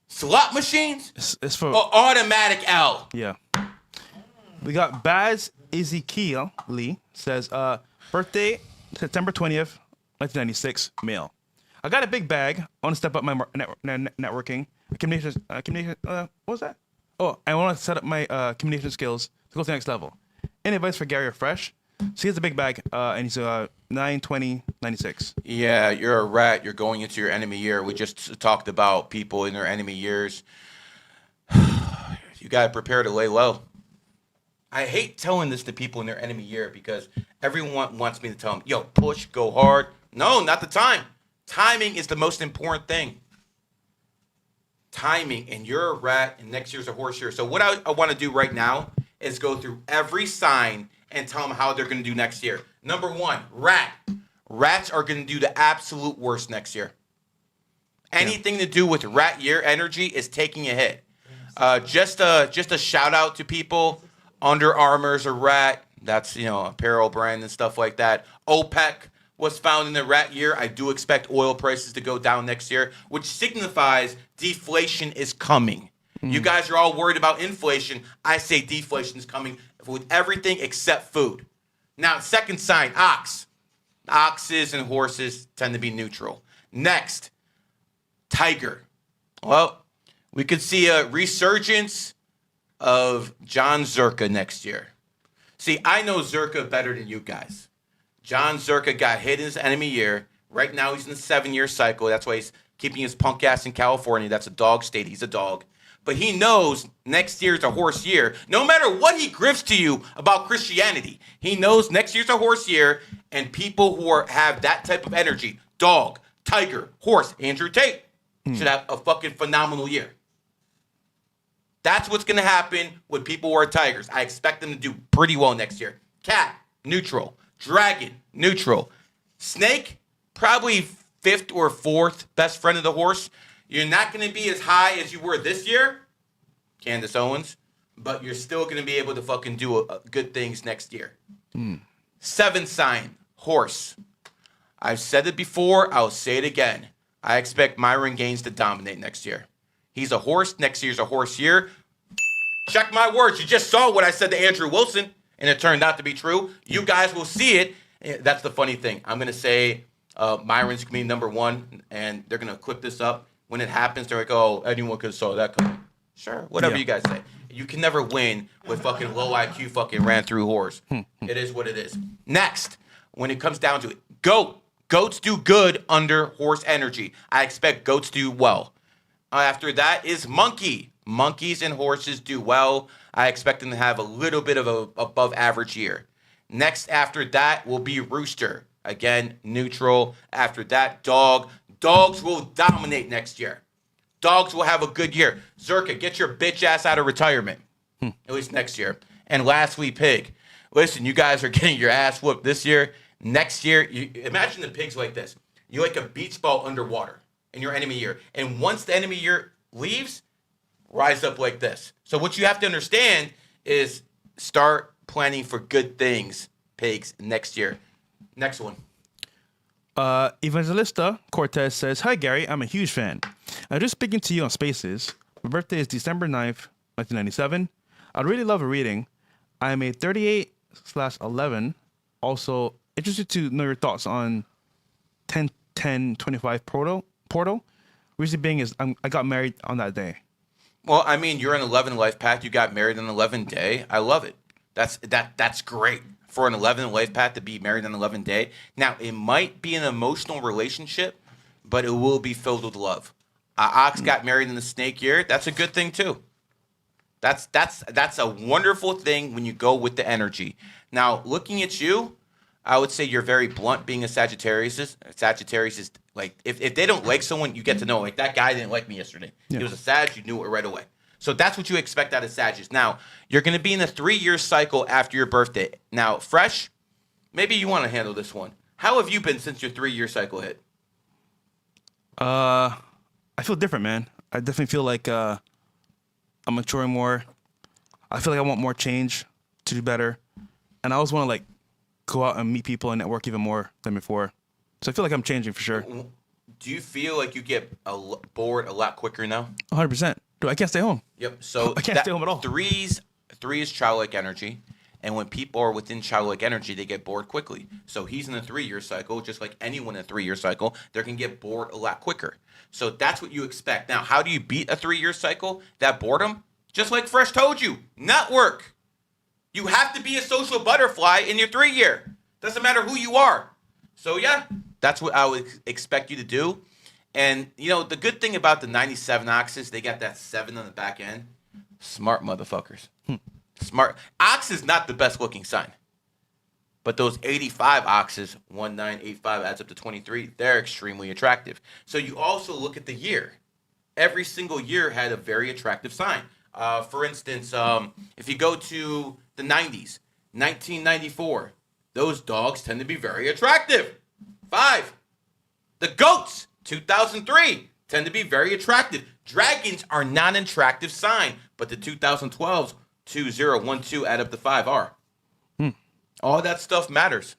A: slot machines,
B: it's for
A: automatic L.
B: yeah. We got Baz Ezekiel Lee says birthday September 20th, 1996, male. I got a big bag. I want to step up my networking. Communication. What was that? Oh, I want to set up my communication skills to go to the next level. Any advice for Gary or Fresh? So he has a big bag, and he's 9/20/96.
A: Yeah, you're a rat. You're going into your enemy year. We just talked about people in their enemy years. You got to prepare to lay low. I hate telling this to people in their enemy year because everyone wants me to tell them, yo, push, go hard. No, not the time. Timing is the most important thing. Timing, and you're a rat, and next year's a horse year. So what I want to do right now is go through every sign and tell them how they're going to do next year. Number 1, rat. Rats are going to do the absolute worst next year. Anything to do with rat year energy is taking a hit. Just a shout out to people. Under Armour's a rat. That's, apparel brand and stuff like that. OPEC was found in the rat year. I do expect oil prices to go down next year, which signifies deflation is coming. You guys are all worried about inflation. I say deflation is coming with everything except food. Now, second sign, ox. Oxes and horses tend to be neutral. Next, tiger. Well, we could see a resurgence of John Zerka next year. See, I know Zerka better than you guys. John Zerka got hit in his enemy year. Right now, he's in the 7-year cycle. That's why he's keeping his punk ass in California. That's a dog state. He's a dog. But he knows next year's a horse year. No matter what he grifts to you about Christianity, he knows next year's a horse year, and people who have that type of energy, dog, tiger, horse, Andrew Tate, should have a fucking phenomenal year. That's what's going to happen with people who are tigers. I expect them to do pretty well next year. Cat, neutral. Dragon, neutral. Snake, probably 5th or 4th best friend of the horse. You're not going to be as high as you were this year, Candace Owens, but you're still going to be able to fucking do good things next year. 7th sign, horse. I've said it before. I'll say it again. I expect Myron Gaines to dominate next year. He's a horse. Next year's a horse year. Check my words. You just saw what I said to Andrew Wilson, and it turned out to be true. You guys will see it. That's the funny thing. I'm going to say Myron's going to be number 1, and they're going to clip this up. When it happens, they're like, oh, anyone could have saw that coming. Sure, whatever you guys say. You can never win with fucking low IQ fucking ran through horse. It is what it is. Next, when it comes down to it, goat. Goats do good under horse energy. I expect goats to do well. After that is monkey. Monkeys and horses do well. I expect them to have a little bit of a above average year. Next after that will be rooster. Again, neutral. After that, dog. Dogs will dominate next year. Dogs will have a good year. Zerka, get your bitch ass out of retirement. At least next year. And lastly, pig. Listen, you guys are getting your ass whooped this year. Next year, imagine the pigs like this. You're like a beach ball underwater in your enemy year. And once the enemy year leaves, rise up like this. So what you have to understand is start planning for good things, pigs, next year. Next one.
B: Evangelista Cortez says, hi, Gary. I'm a huge fan. I'm just speaking to you on Spaces. My birthday is December 9th, 1997. I'd really love a reading. I'm a 38/11. Also, interested to know your thoughts on 10-10-25 portal. Reason being is I got married on that day.
A: Well, I mean, you're an 11 life path. You got married on 11 day. I love it. That's great for an 11 life path to be married on 11 day. Now, it might be an emotional relationship, but it will be filled with love. Ox got married in the snake year. That's a good thing too. That's a wonderful thing when you go with the energy. Now, looking at you, I would say you're very blunt being a Sagittarius. Sagittarius is like, if they don't like someone, you get to know, like, that guy didn't like me yesterday. Yeah. He was a Sag, you knew it right away. So that's what you expect out of Sagittarius. Now, you're going to be in a 3-year cycle after your birthday. Now, Fresh, maybe you want to handle this one. How have you been since your 3-year cycle hit?
B: I feel different, man. I definitely feel like I'm maturing more. I feel like I want more change to do better. And I always want to, like, go out and meet people and network even more than before. So I feel like I'm changing for sure.
A: Do you feel like you get bored a lot quicker now?
B: 100%. Dude, I can't stay home.
A: Yep. So
B: I can't stay home at all.
A: 3 is childlike energy. And when people are within childlike energy, they get bored quickly. So he's in a 3-year cycle, just like anyone in a 3-year cycle, they can get bored a lot quicker. So that's what you expect. Now, how do you beat a 3-year cycle? That boredom? Just like Fresh told you, network. You have to be a social butterfly in your 3-year. Doesn't matter who you are. So yeah, that's what I would expect you to do. And, you know, the good thing about the 97 oxes, they got that 7 on the back end. Smart motherfuckers. Smart. Ox is not the best looking sign. But those 85 oxes, 1985 adds up to 23, they're extremely attractive. So you also look at the year. Every single year had a very attractive sign. For instance, if you go to the 90s, 1994, those dogs tend to be very attractive. 5. The goats, 2003, tend to be very attractive. Dragons are not an attractive sign, but the 2012s, 2012 add up to 5 are. All that stuff matters.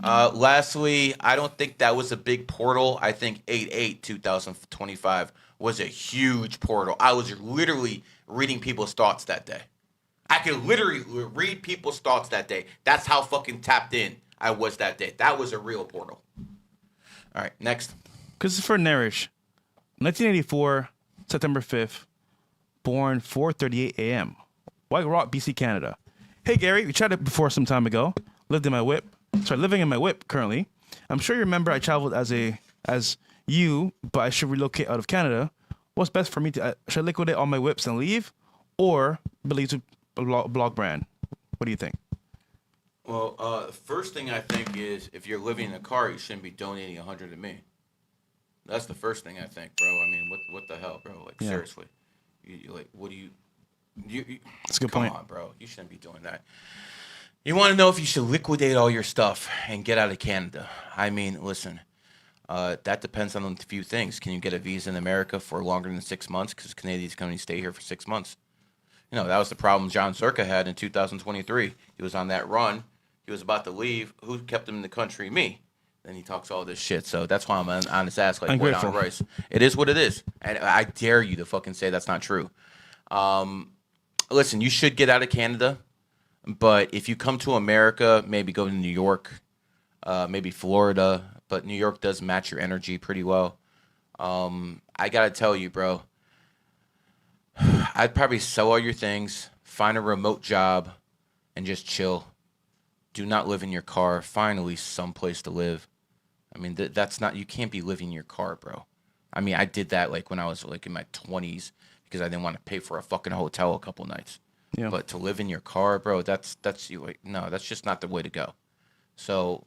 A: Lastly, I don't think that was a big portal. I think 8/8/2025 was a huge portal. I was literally reading people's thoughts that day. I could literally read people's thoughts that day. That's how fucking tapped in I was that day. That was a real portal. All right, next.
B: Christopher Narish, 1984, September 5th, born 4:38 a.m. White Rock, BC, Canada. Hey Gary, we chatted before some time ago. Living in my whip currently. I'm sure you remember I traveled as you, but I should relocate out of Canada. What's best for me to should I liquidate all my whips and leave, or believe to blog brand? What do you think?
A: Well, first thing I think is if you're living in a car, you shouldn't be donating 100 to me. That's the first thing I think, bro. I mean, what the hell, bro? Like, seriously. You like, what do you
B: That's a good point.
A: Come on, bro. You shouldn't be doing that. You want to know if you should liquidate all your stuff and get out of Canada. I mean, listen, that depends on a few things. Can you get a visa in America for longer than 6 months? Because Canadians can only stay here for 6 months. You know, that was the problem John Circa had in 2023. He was on that run. He was about to leave. Who kept him in the country? Me. Then he talks all this shit. So that's why I'm on his ass like white on rice. It is what it is. And I dare you to fucking say that's not true. Listen, you should get out of Canada. But if you come to America, maybe go to New York, maybe Florida. But New York does match your energy pretty well. I got to tell you, bro, I'd probably sell all your things, find a remote job, and just chill. Do not live in your car. Find at least someplace to live. I mean, that's not, you can't be living in your car, bro. I mean, I did that like when I was like in my 20s because I didn't want to pay for a fucking hotel a couple nights. Yeah. But to live in your car, bro, that's you. Like, no, that's just not the way to go. So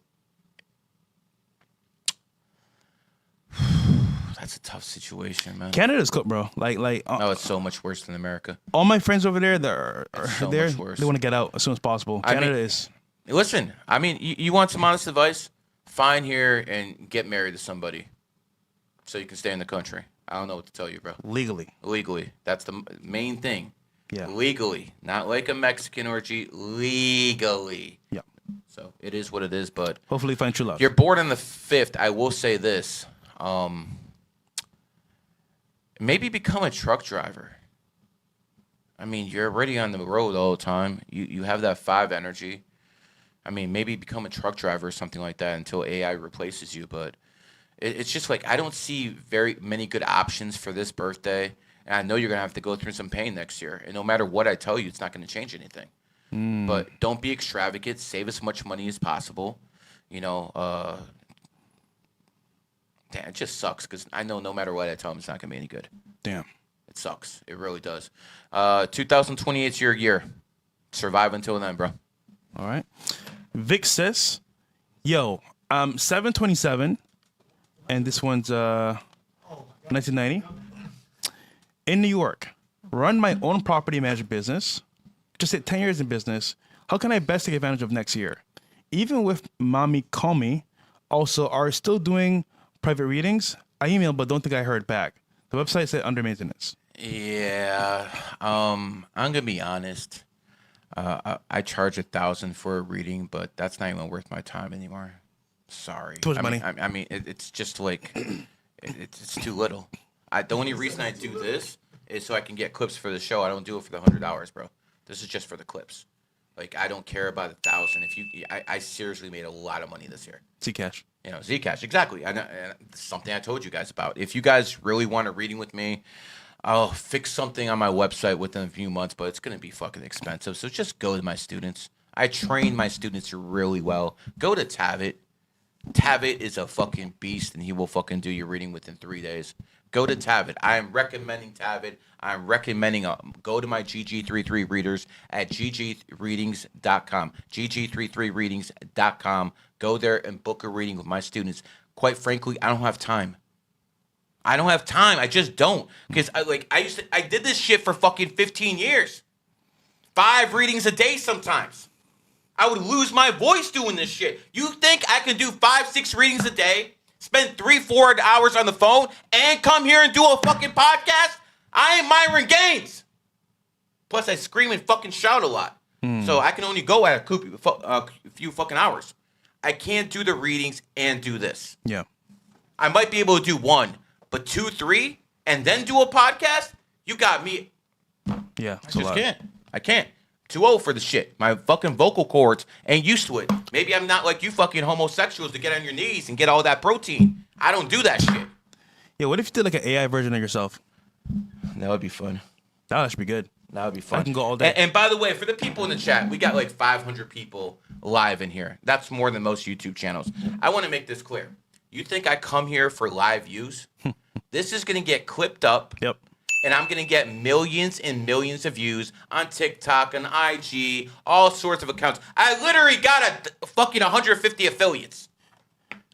A: that's a tough situation, man.
B: Canada's cool, bro.
A: No, it's so much worse than America.
B: All my friends over there, they're
A: much worse.
B: They want to get out as soon as possible. Canada is.
A: Listen, I mean, you want some honest advice? Find here and get married to somebody so you can stay in the country. I don't know what to tell you, bro. Legally. That's the main thing. Yeah. Legally. Not like a Mexican orgy. Legally.
B: Yeah.
A: So it is what it is, but
B: hopefully find true love.
A: You're born on the 5th. I will say this. Maybe become a truck driver. I mean, you're already on the road all the time. You have that 5 energy. I mean, maybe become a truck driver or something like that until AI replaces you. But it's just like I don't see very many good options for this birthday. And I know you're going to have to go through some pain next year. And no matter what I tell you, it's not going to change anything. But don't be extravagant. Save as much money as possible. You know, damn, it just sucks because I know no matter what I tell him, it's not going to be any good.
B: Damn.
A: It sucks. It really does. 2028 is your year. Survive until then, bro.
B: All right. Vic says, yo, I'm 727, and this one's 1990. In New York, run my own property management business. Just hit 10 years in business. How can I best take advantage of next year? Even with Mommy Call Me, also are still doing private readings. I emailed, but don't think I heard back. The website said under maintenance.
A: Yeah, I'm gonna be honest. I charge $1,000 for a reading, but that's not even worth my time anymore. Sorry.
B: Too much money.
A: I mean, it's just like it's too little. The only reason I do this is so I can get clips for the show. I don't do it for the $100, bro. This is just for the clips. Like I don't care about $1,000. I seriously made a lot of money this year.
B: Zcash.
A: You know, Zcash, exactly. And something I told you guys about. If you guys really want a reading with me, I'll fix something on my website within a few months, but it's going to be fucking expensive. So just go to my students. I train my students really well. Go to Tavit. Tavit is a fucking beast, and he will fucking do your reading within 3 days. Go to Tavit. I am recommending Tavit. I'm recommending go to my GG33 readers at ggreadings.com. gg33readings.com. Go there and book a reading with my students. Quite frankly, I don't have time. I just don't. Because I did this shit for fucking 15 years. 5 readings a day sometimes. I would lose my voice doing this shit. You think I can do 5, 6 readings a day, spend 3, 4 hours on the phone, and come here and do a fucking podcast? I ain't Myron Gaines. Plus, I scream and fucking shout a lot. So I can only go at a few fucking hours. I can't do the readings and do this.
B: Yeah.
A: I might be able to do 1, but 2, 3, and then do a podcast? You got me.
B: Yeah,
A: I just can't. I can't. Too old for the shit. My fucking vocal cords ain't used to it. Maybe I'm not like you fucking homosexuals to get on your knees and get all that protein. I don't do that shit.
B: Yeah, what if you did like an AI version of yourself?
A: That would be fun.
B: That should be good.
A: That would be fun.
B: I can go all day.
A: And by the way, for the people in the chat, we got like 500 people live in here. That's more than most YouTube channels. I want to make this clear. You think I come here for live views? This is going to get clipped up.
B: Yep.
A: And I'm going to get millions and millions of views on TikTok, on IG, all sorts of accounts. I literally got a fucking 150 affiliates.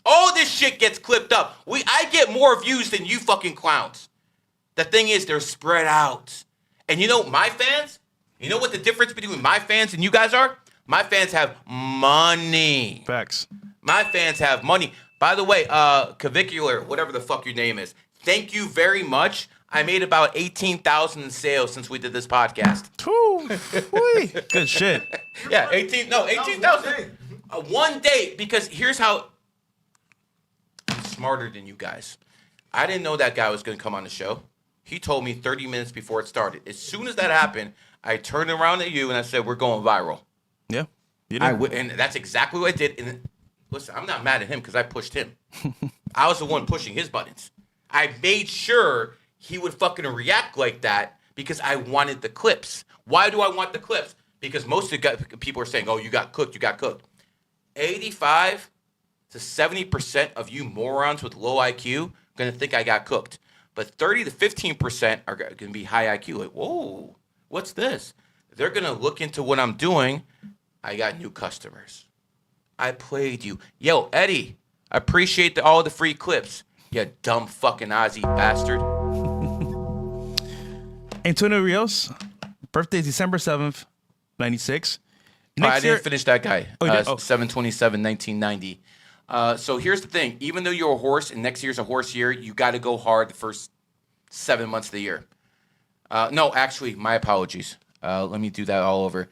A: All this shit gets clipped up. I get more views than you fucking clowns. The thing is, they're spread out. And you know, my fans, you know what the difference between my fans and you guys are? My fans have money.
B: Facts.
A: My fans have money. By the way, Clavicular, whatever the fuck your name is, thank you very much. I made about 18,000 in sales since we did this podcast.
B: Good shit.
A: Yeah, 18,000. One day, because here's how I'm smarter than you guys. I didn't know that guy was going to come on the show. He told me 30 minutes before it started. As soon as that happened, I turned around at you and I said, we're going viral.
B: Yeah.
A: And that's exactly what I did. And listen, I'm not mad at him because I pushed him. I was the one pushing his buttons. I made sure he would fucking react like that because I wanted the clips. Why do I want the clips? Because most of the people are saying, oh, you got cooked, you got cooked. 85 to 70% of you morons with low IQ are going to think I got cooked. But 30 to 15% are going to be high IQ. Like, whoa, what's this? They're going to look into what I'm doing. I got new customers. I played you. Yo, Eddie, I appreciate all the free clips. You dumb fucking Aussie bastard.
B: Antonio Rios, birthday is December 7th, 96.
A: I didn't finish that guy.
B: Oh,
A: 7/27, 1990. So here's the thing. Even though you're a horse and next year's a horse year, you got to go hard the first 7 months of the year. No, actually, my apologies. Let me do that all over.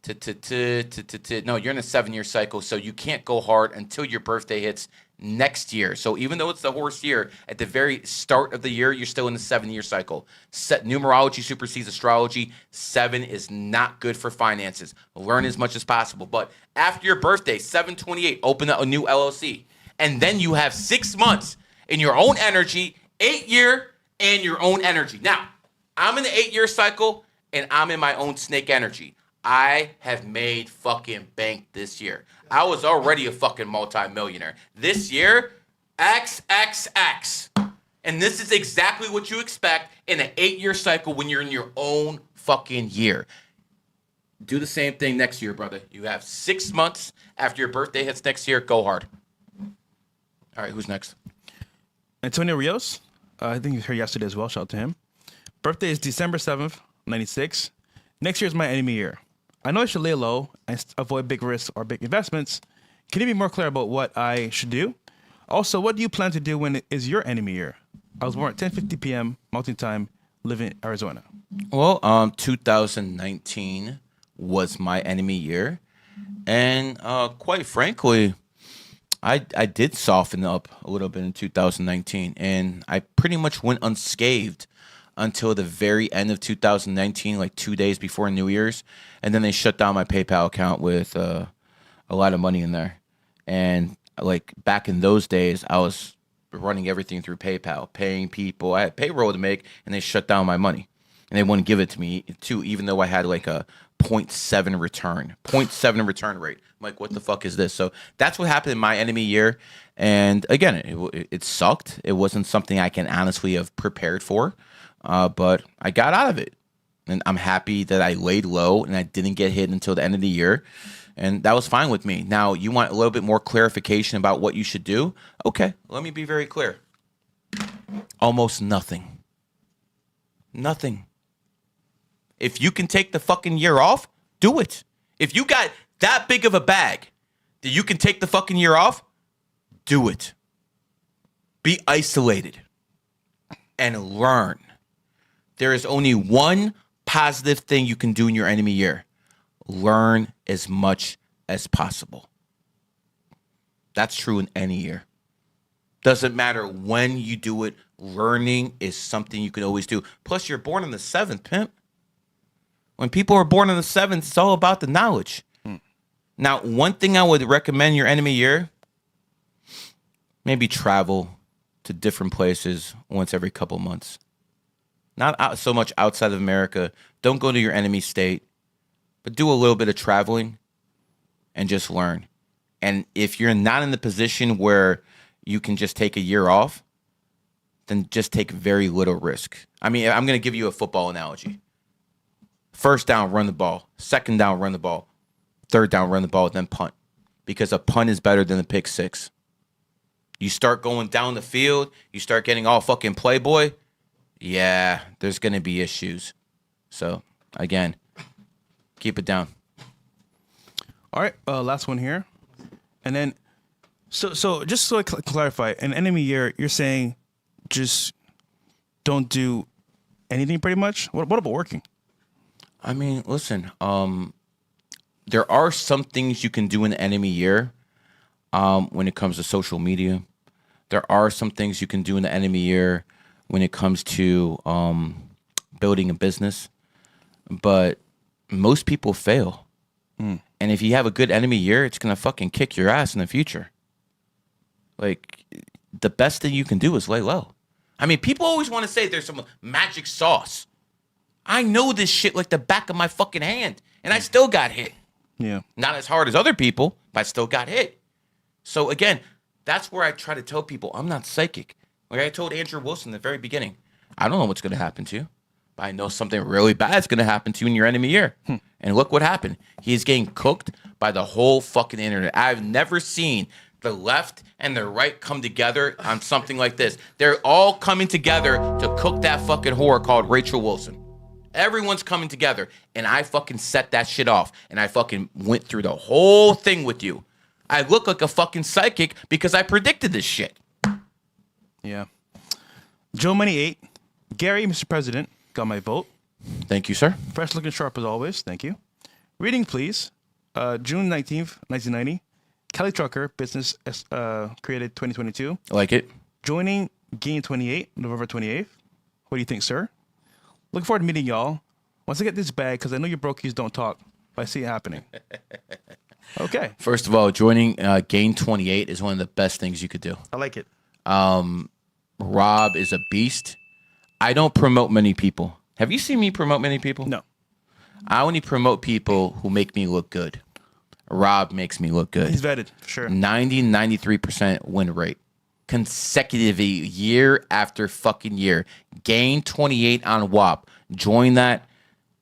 A: No, you're in a 7-year cycle, so you can't go hard until your birthday hits next year. So even though it's the horse year, at the very start of the year, you're still in the 7-year cycle. Numerology supersedes astrology. 7 is not good for finances. Learn as much as possible. But after your birthday, 7/28, open up a new LLC. And then you have 6 months in your own energy, 8-year, and your own energy. Now, I'm in the 8-year cycle, and I'm in my own snake energy. I have made fucking bank this year. I was already a fucking multi-millionaire. This year, XXX. And this is exactly what you expect in an 8-year cycle when you're in your own fucking year. Do the same thing next year, brother. You have 6 months after your birthday hits next year. Go hard. All right, who's next?
B: Antonio Rios. I think you heard yesterday as well. Shout out to him. Birthday is December 7th, 96. Next year is my enemy year. I know I should lay low and avoid big risks or big investments. Can you be more clear about what I should do? Also, what do you plan to do when it is your enemy year? I was born at 10:50 p.m. Mountain Time, live in Arizona.
A: Well, 2019 was my enemy year. And quite frankly, I did soften up a little bit in 2019. And I pretty much went unscathed until the very end of 2019, like 2 days before New Year's. And then they shut down my PayPal account with a lot of money in there. And like back in those days, I was running everything through PayPal, paying people. I had payroll to make, and they shut down my money. And they wouldn't give it to me, too, even though I had like a 0.7 return rate. I'm like, what the fuck is this? So that's what happened in my enemy year. And again, it sucked. It wasn't something I can honestly have prepared for. But I got out of it, and I'm happy that I laid low and I didn't get hit until the end of the year, and that was fine with me. Now, you want a little bit more clarification about what you should do? Okay, let me be very clear. Almost nothing. Nothing. If you can take the fucking year off, do it. If you got that big of a bag that you can take the fucking year off, do it. Be isolated and learn. There is only one positive thing you can do in your enemy year. Learn as much as possible. That's true in any year. Doesn't matter when you do it. Learning is something you can always do. Plus, you're born on the 7th, pimp. When people are born on the 7th, it's all about the knowledge. Now, one thing I would recommend your enemy year, maybe travel to different places once every couple months. so much outside of America. Don't go to your enemy state, but do a little bit of traveling and just learn. And if you're not in the position where you can just take a year off, then just take very little risk. I mean, I'm going to give you a football analogy. First down, run the ball. Second down, run the ball. Third down, run the ball, then punt. Because a punt is better than a pick six. You start going down the field, you start getting all fucking playboy, yeah, there's going to be issues. So, again, keep it down.
B: All right, last one here. And then, so just so I clarify, an enemy year, you're saying just don't do anything pretty much? What about working?
A: I mean, listen, there are some things you can do in the enemy year when it comes to social media. There are some things you can do in the enemy year when it comes to building a business. But most people fail. And if you have a good enemy year, it's going to fucking kick your ass in the future. Like, the best thing you can do is lay low. I mean, people always want to say there's some magic sauce. I know this shit like the back of my fucking hand, and I still got hit.
B: Yeah.
A: Not as hard as other people, but I still got hit. So again, that's where I try to tell people I'm not psychic. Like I told Andrew Wilson in the very beginning, I don't know what's going to happen to you, but I know something really bad is going to happen to you in your enemy year. And look what happened. He's getting cooked by the whole fucking internet. I've never seen the left and the right come together on something like this. They're all coming together to cook that fucking whore called Rachel Wilson. Everyone's coming together, and I fucking set that shit off, and I fucking went through the whole thing with you. I look like a fucking psychic because I predicted this shit.
B: Yeah. Joe Money 8, Gary, Mr. President, got my vote.
A: Thank you, sir.
B: Fresh looking sharp as always. Thank you. Reading, please. June 19th, 1990. Kelly Trucker, business created 2022.
A: Like it.
B: Joining Gain 28, November 28th. What do you think, sir? Looking forward to meeting y'all. Once I get this bag, because I know you brokies don't talk, but I see it happening. Okay.
A: First of all, joining Gain 28 is one of the best things you could do.
B: I like it.
A: Rob is a beast. I don't promote many people. Have you seen me promote many people?
B: No.
A: I only promote people who make me look good. Rob makes me look good.
B: He's vetted, for sure.
A: 93% win rate. Consecutively, year after fucking year. Gain 28 on WAP. Join that,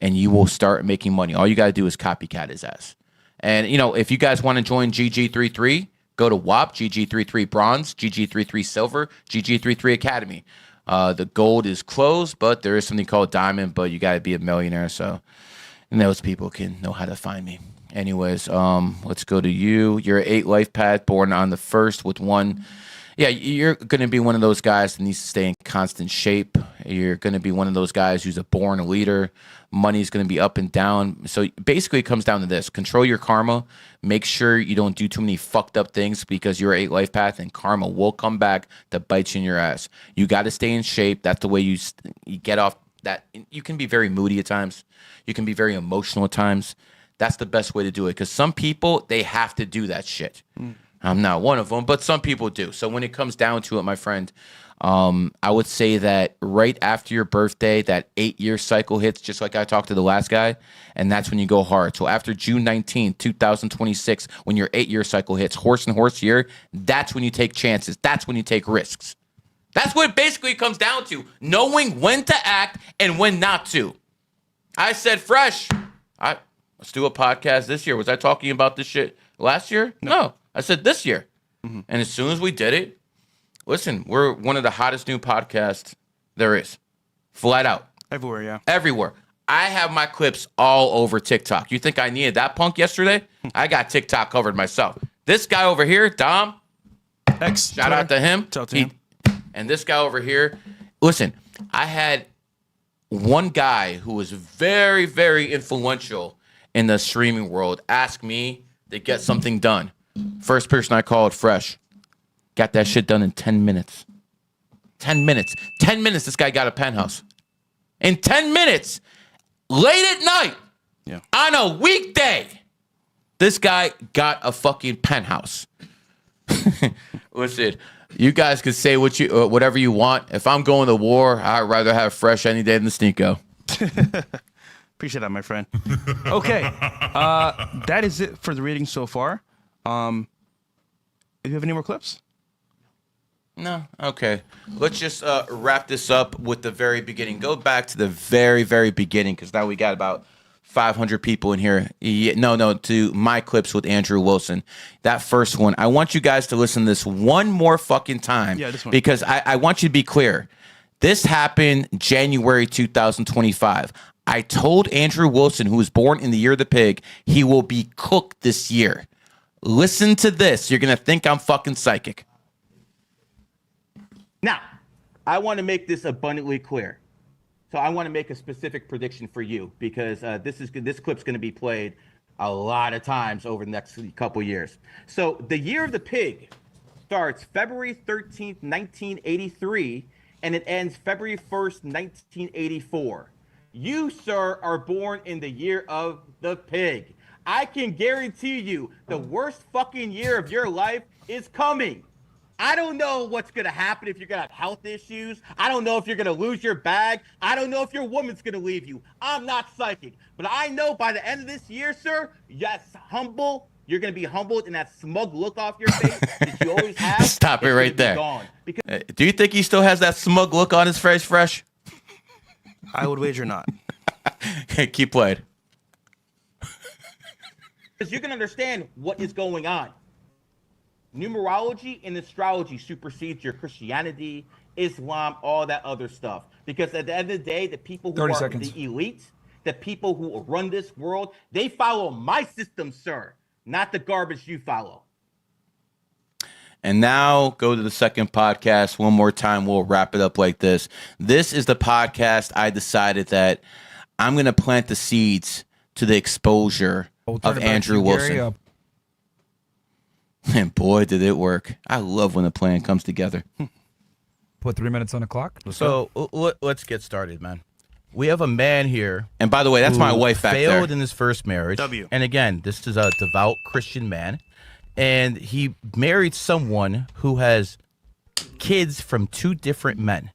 A: and you will start making money. All you got to do is copycat his ass. And, you know, if you guys want to join GG33, go to WAP, GG33 Bronze, GG33 Silver, GG33 Academy. The gold is closed, but there is something called Diamond, but you got to be a millionaire, so and those people can know how to find me. Anyways, let's go to you. You're 8 Lifepath, born on the 1st with 1. Yeah, you're going to be one of those guys that needs to stay in constant shape. You're going to be one of those guys who's a born leader. Money's going to be up and down. So basically it comes down to this. Control your karma. Make sure you don't do too many fucked up things because you're 8 Lifepath and karma will come back to bite you in your ass. You got to stay in shape. That's the way you get off that. You can be very moody at times. You can be very emotional at times. That's the best way to do it because some people, they have to do that shit. I'm not one of them, but some people do. So when it comes down to it, my friend, I would say that right after your birthday, that 8-year cycle hits, just like I talked to the last guy, and that's when you go hard. So after June 19th, 2026, when your 8-year cycle hits, horse and horse year, that's when you take chances. That's when you take risks. That's what it basically comes down to, knowing when to act and when not to. I said, Fresh, let's do a podcast this year. Was I talking about this shit last year? No. I said this year. And as soon as we did it, listen, we're one of the hottest new podcasts there is. Flat out.
B: Everywhere, yeah.
A: Everywhere. I have my clips all over TikTok. You think I needed that punk yesterday? I got TikTok covered myself. This guy over here, Dom, shout out to him.
B: Shout out to him.
A: And this guy over here, listen, I had one guy who was very, very influential in the streaming world ask me to get something done. First person I called, Fresh. Got that shit done in 10 minutes. 10 minutes. 10 minutes, this guy got a penthouse. In 10 minutes, late at night, on a weekday, this guy got a fucking penthouse. Listen, You guys can say whatever you want. If I'm going to war, I'd rather have fresh any day than the stinko.
B: Appreciate that, my friend. Okay, that is it for the reading so far. Do you have any more clips?
A: No. Okay. Let's just wrap this up with the very beginning. Go back to the very, very beginning, because now we got about 500 people in here. To my clips with Andrew Wilson. That first one. I want you guys to listen to this one more fucking time.
B: Yeah, this one.
A: Because I want you to be clear. This happened January 2025. I told Andrew Wilson, who was born in the year of the pig, he will be cooked this year. Listen to this. You're going to think I'm fucking psychic.
E: Now, I want to make this abundantly clear. So I want to make a specific prediction for you, because this clip's going to be played a lot of times over the next couple years. So the year of the pig starts February 13th, 1983, and it ends February 1st, 1984. You, sir, are born in the year of the pig. I can guarantee you the worst fucking year of your life is coming. I don't know what's going to happen, if you're going to have health issues. I don't know if you're going to lose your bag. I don't know if your woman's going to leave you. I'm not psychic. But I know by the end of this year, sir, yes, you're going to be humbled, and that smug look off your face that you always have.
A: Stop it right there. Do you think he still has that smug look on his face, Fresh?
B: I would wager not.
A: Keep playing.
E: Because you can understand what is going on. Numerology and astrology supersedes your Christianity, Islam, all that other stuff. Because at the end of the day, the people who are the elite, the people who run this world, they follow my system, sir, not the garbage you follow.
A: And now go to the second podcast one more time. We'll wrap it up like this. This is the podcast I decided that I'm going to plant the seeds to the exposure of Andrew Wilson. And boy, did it work. I love when a plan comes together.
F: Put 3 minutes on the clock.
G: Let's get started, man. We have a man here.
A: And by the way, that's my wife back there.
G: Failed in his first marriage. And again, this is a devout Christian man. And he married someone who has kids from 2 different men.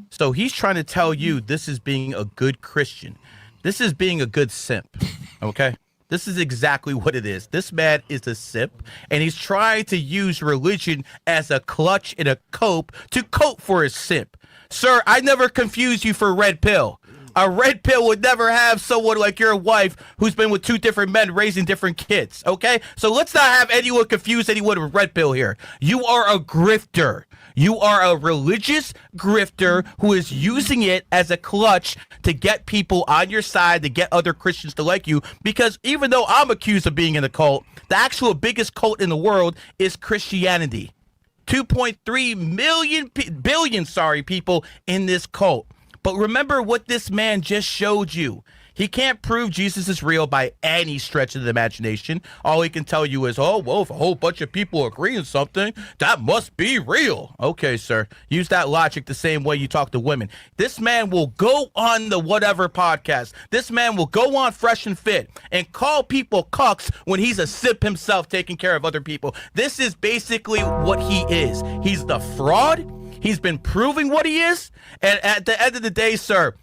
G: So he's trying to tell you this is being a good Christian. This is being a good simp. Okay? This is exactly what it is. This man is a simp, and he's trying to use religion as a clutch and a cope to cope for his simp. Sir, I never confuse you for red pill. A red pill would never have someone like your wife who's been with 2 different men raising different kids, okay? So let's not have anyone confuse anyone with red pill here. You are a grifter. You are a religious grifter who is using it as a clutch to get people on your side, to get other Christians to like you, because even though I'm accused of being in a cult, the actual biggest cult in the world is Christianity. 2.3 billion people in this cult. But remember what this man just showed you. He can't prove Jesus is real by any stretch of the imagination. All he can tell you is, oh, well, if a whole bunch of people agree on something, that must be real. Okay, sir. Use that logic the same way you talk to women. This man will go on the whatever podcast. This man will go on Fresh and Fit and call people cucks when he's a simp himself taking care of other people. This is basically what he is. He's the fraud. He's been proving what he is. And at the end of the day, sir,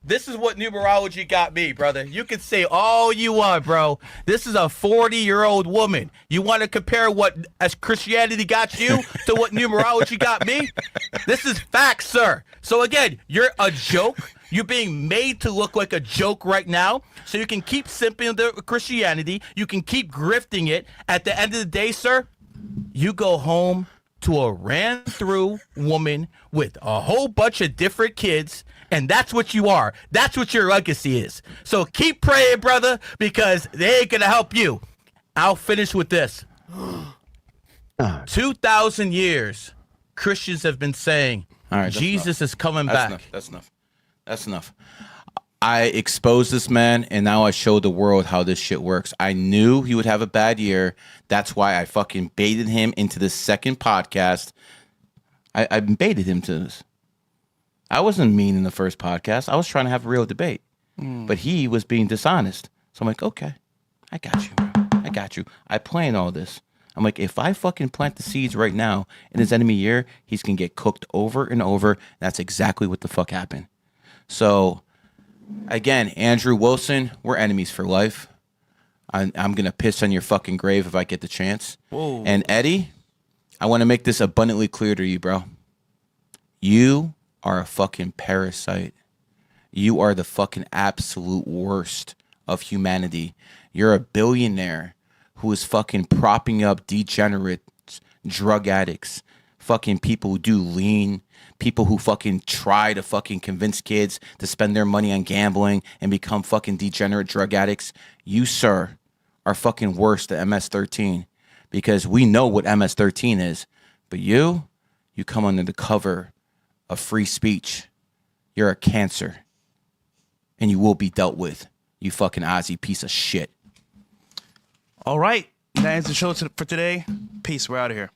G: this is what numerology got me, brother. You can say all you want, bro. This is a 40-year-old woman. You want to compare what as Christianity got you to what numerology got me? This is facts, sir. So again, you're a joke. You're being made to look like a joke right now, so you can keep simping the Christianity. You can keep grifting it. At the end of the day, sir, you go home to a ran-through woman with a whole bunch of different kids, and that's what you are. That's what your legacy is. So keep praying, brother, because they ain't gonna help you. I'll finish with this. 2,000 years, Christians have been saying, Jesus is coming back.
A: That's enough. I exposed this man, and now I showed the world how this shit works. I knew he would have a bad year. That's why I fucking baited him into the second podcast. I baited him to this. I wasn't mean in the first podcast. I was trying to have a real debate. But he was being dishonest. So I'm like, okay, I got you, bro. I got you. I planned all this. I'm like, if I fucking plant the seeds right now in his enemy year, he's going to get cooked over and over. That's exactly what the fuck happened. So, again, Andrew Wilson, we're enemies for life. I'm going to piss on your fucking grave if I get the chance.
B: Whoa.
A: And Eddie, I want to make this abundantly clear to you, bro. You are a fucking parasite. You are the fucking absolute worst of humanity. You're a billionaire who is fucking propping up degenerates, drug addicts, fucking people who do lean, people who fucking try to fucking convince kids to spend their money on gambling and become fucking degenerate drug addicts. You, sir, are fucking worse than MS-13 because we know what MS-13 is. But you come under the cover of free speech. You're a cancer. And you will be dealt with, you fucking Ozzy piece of shit.
B: All right. That ends the show for today. Peace. We're out of here.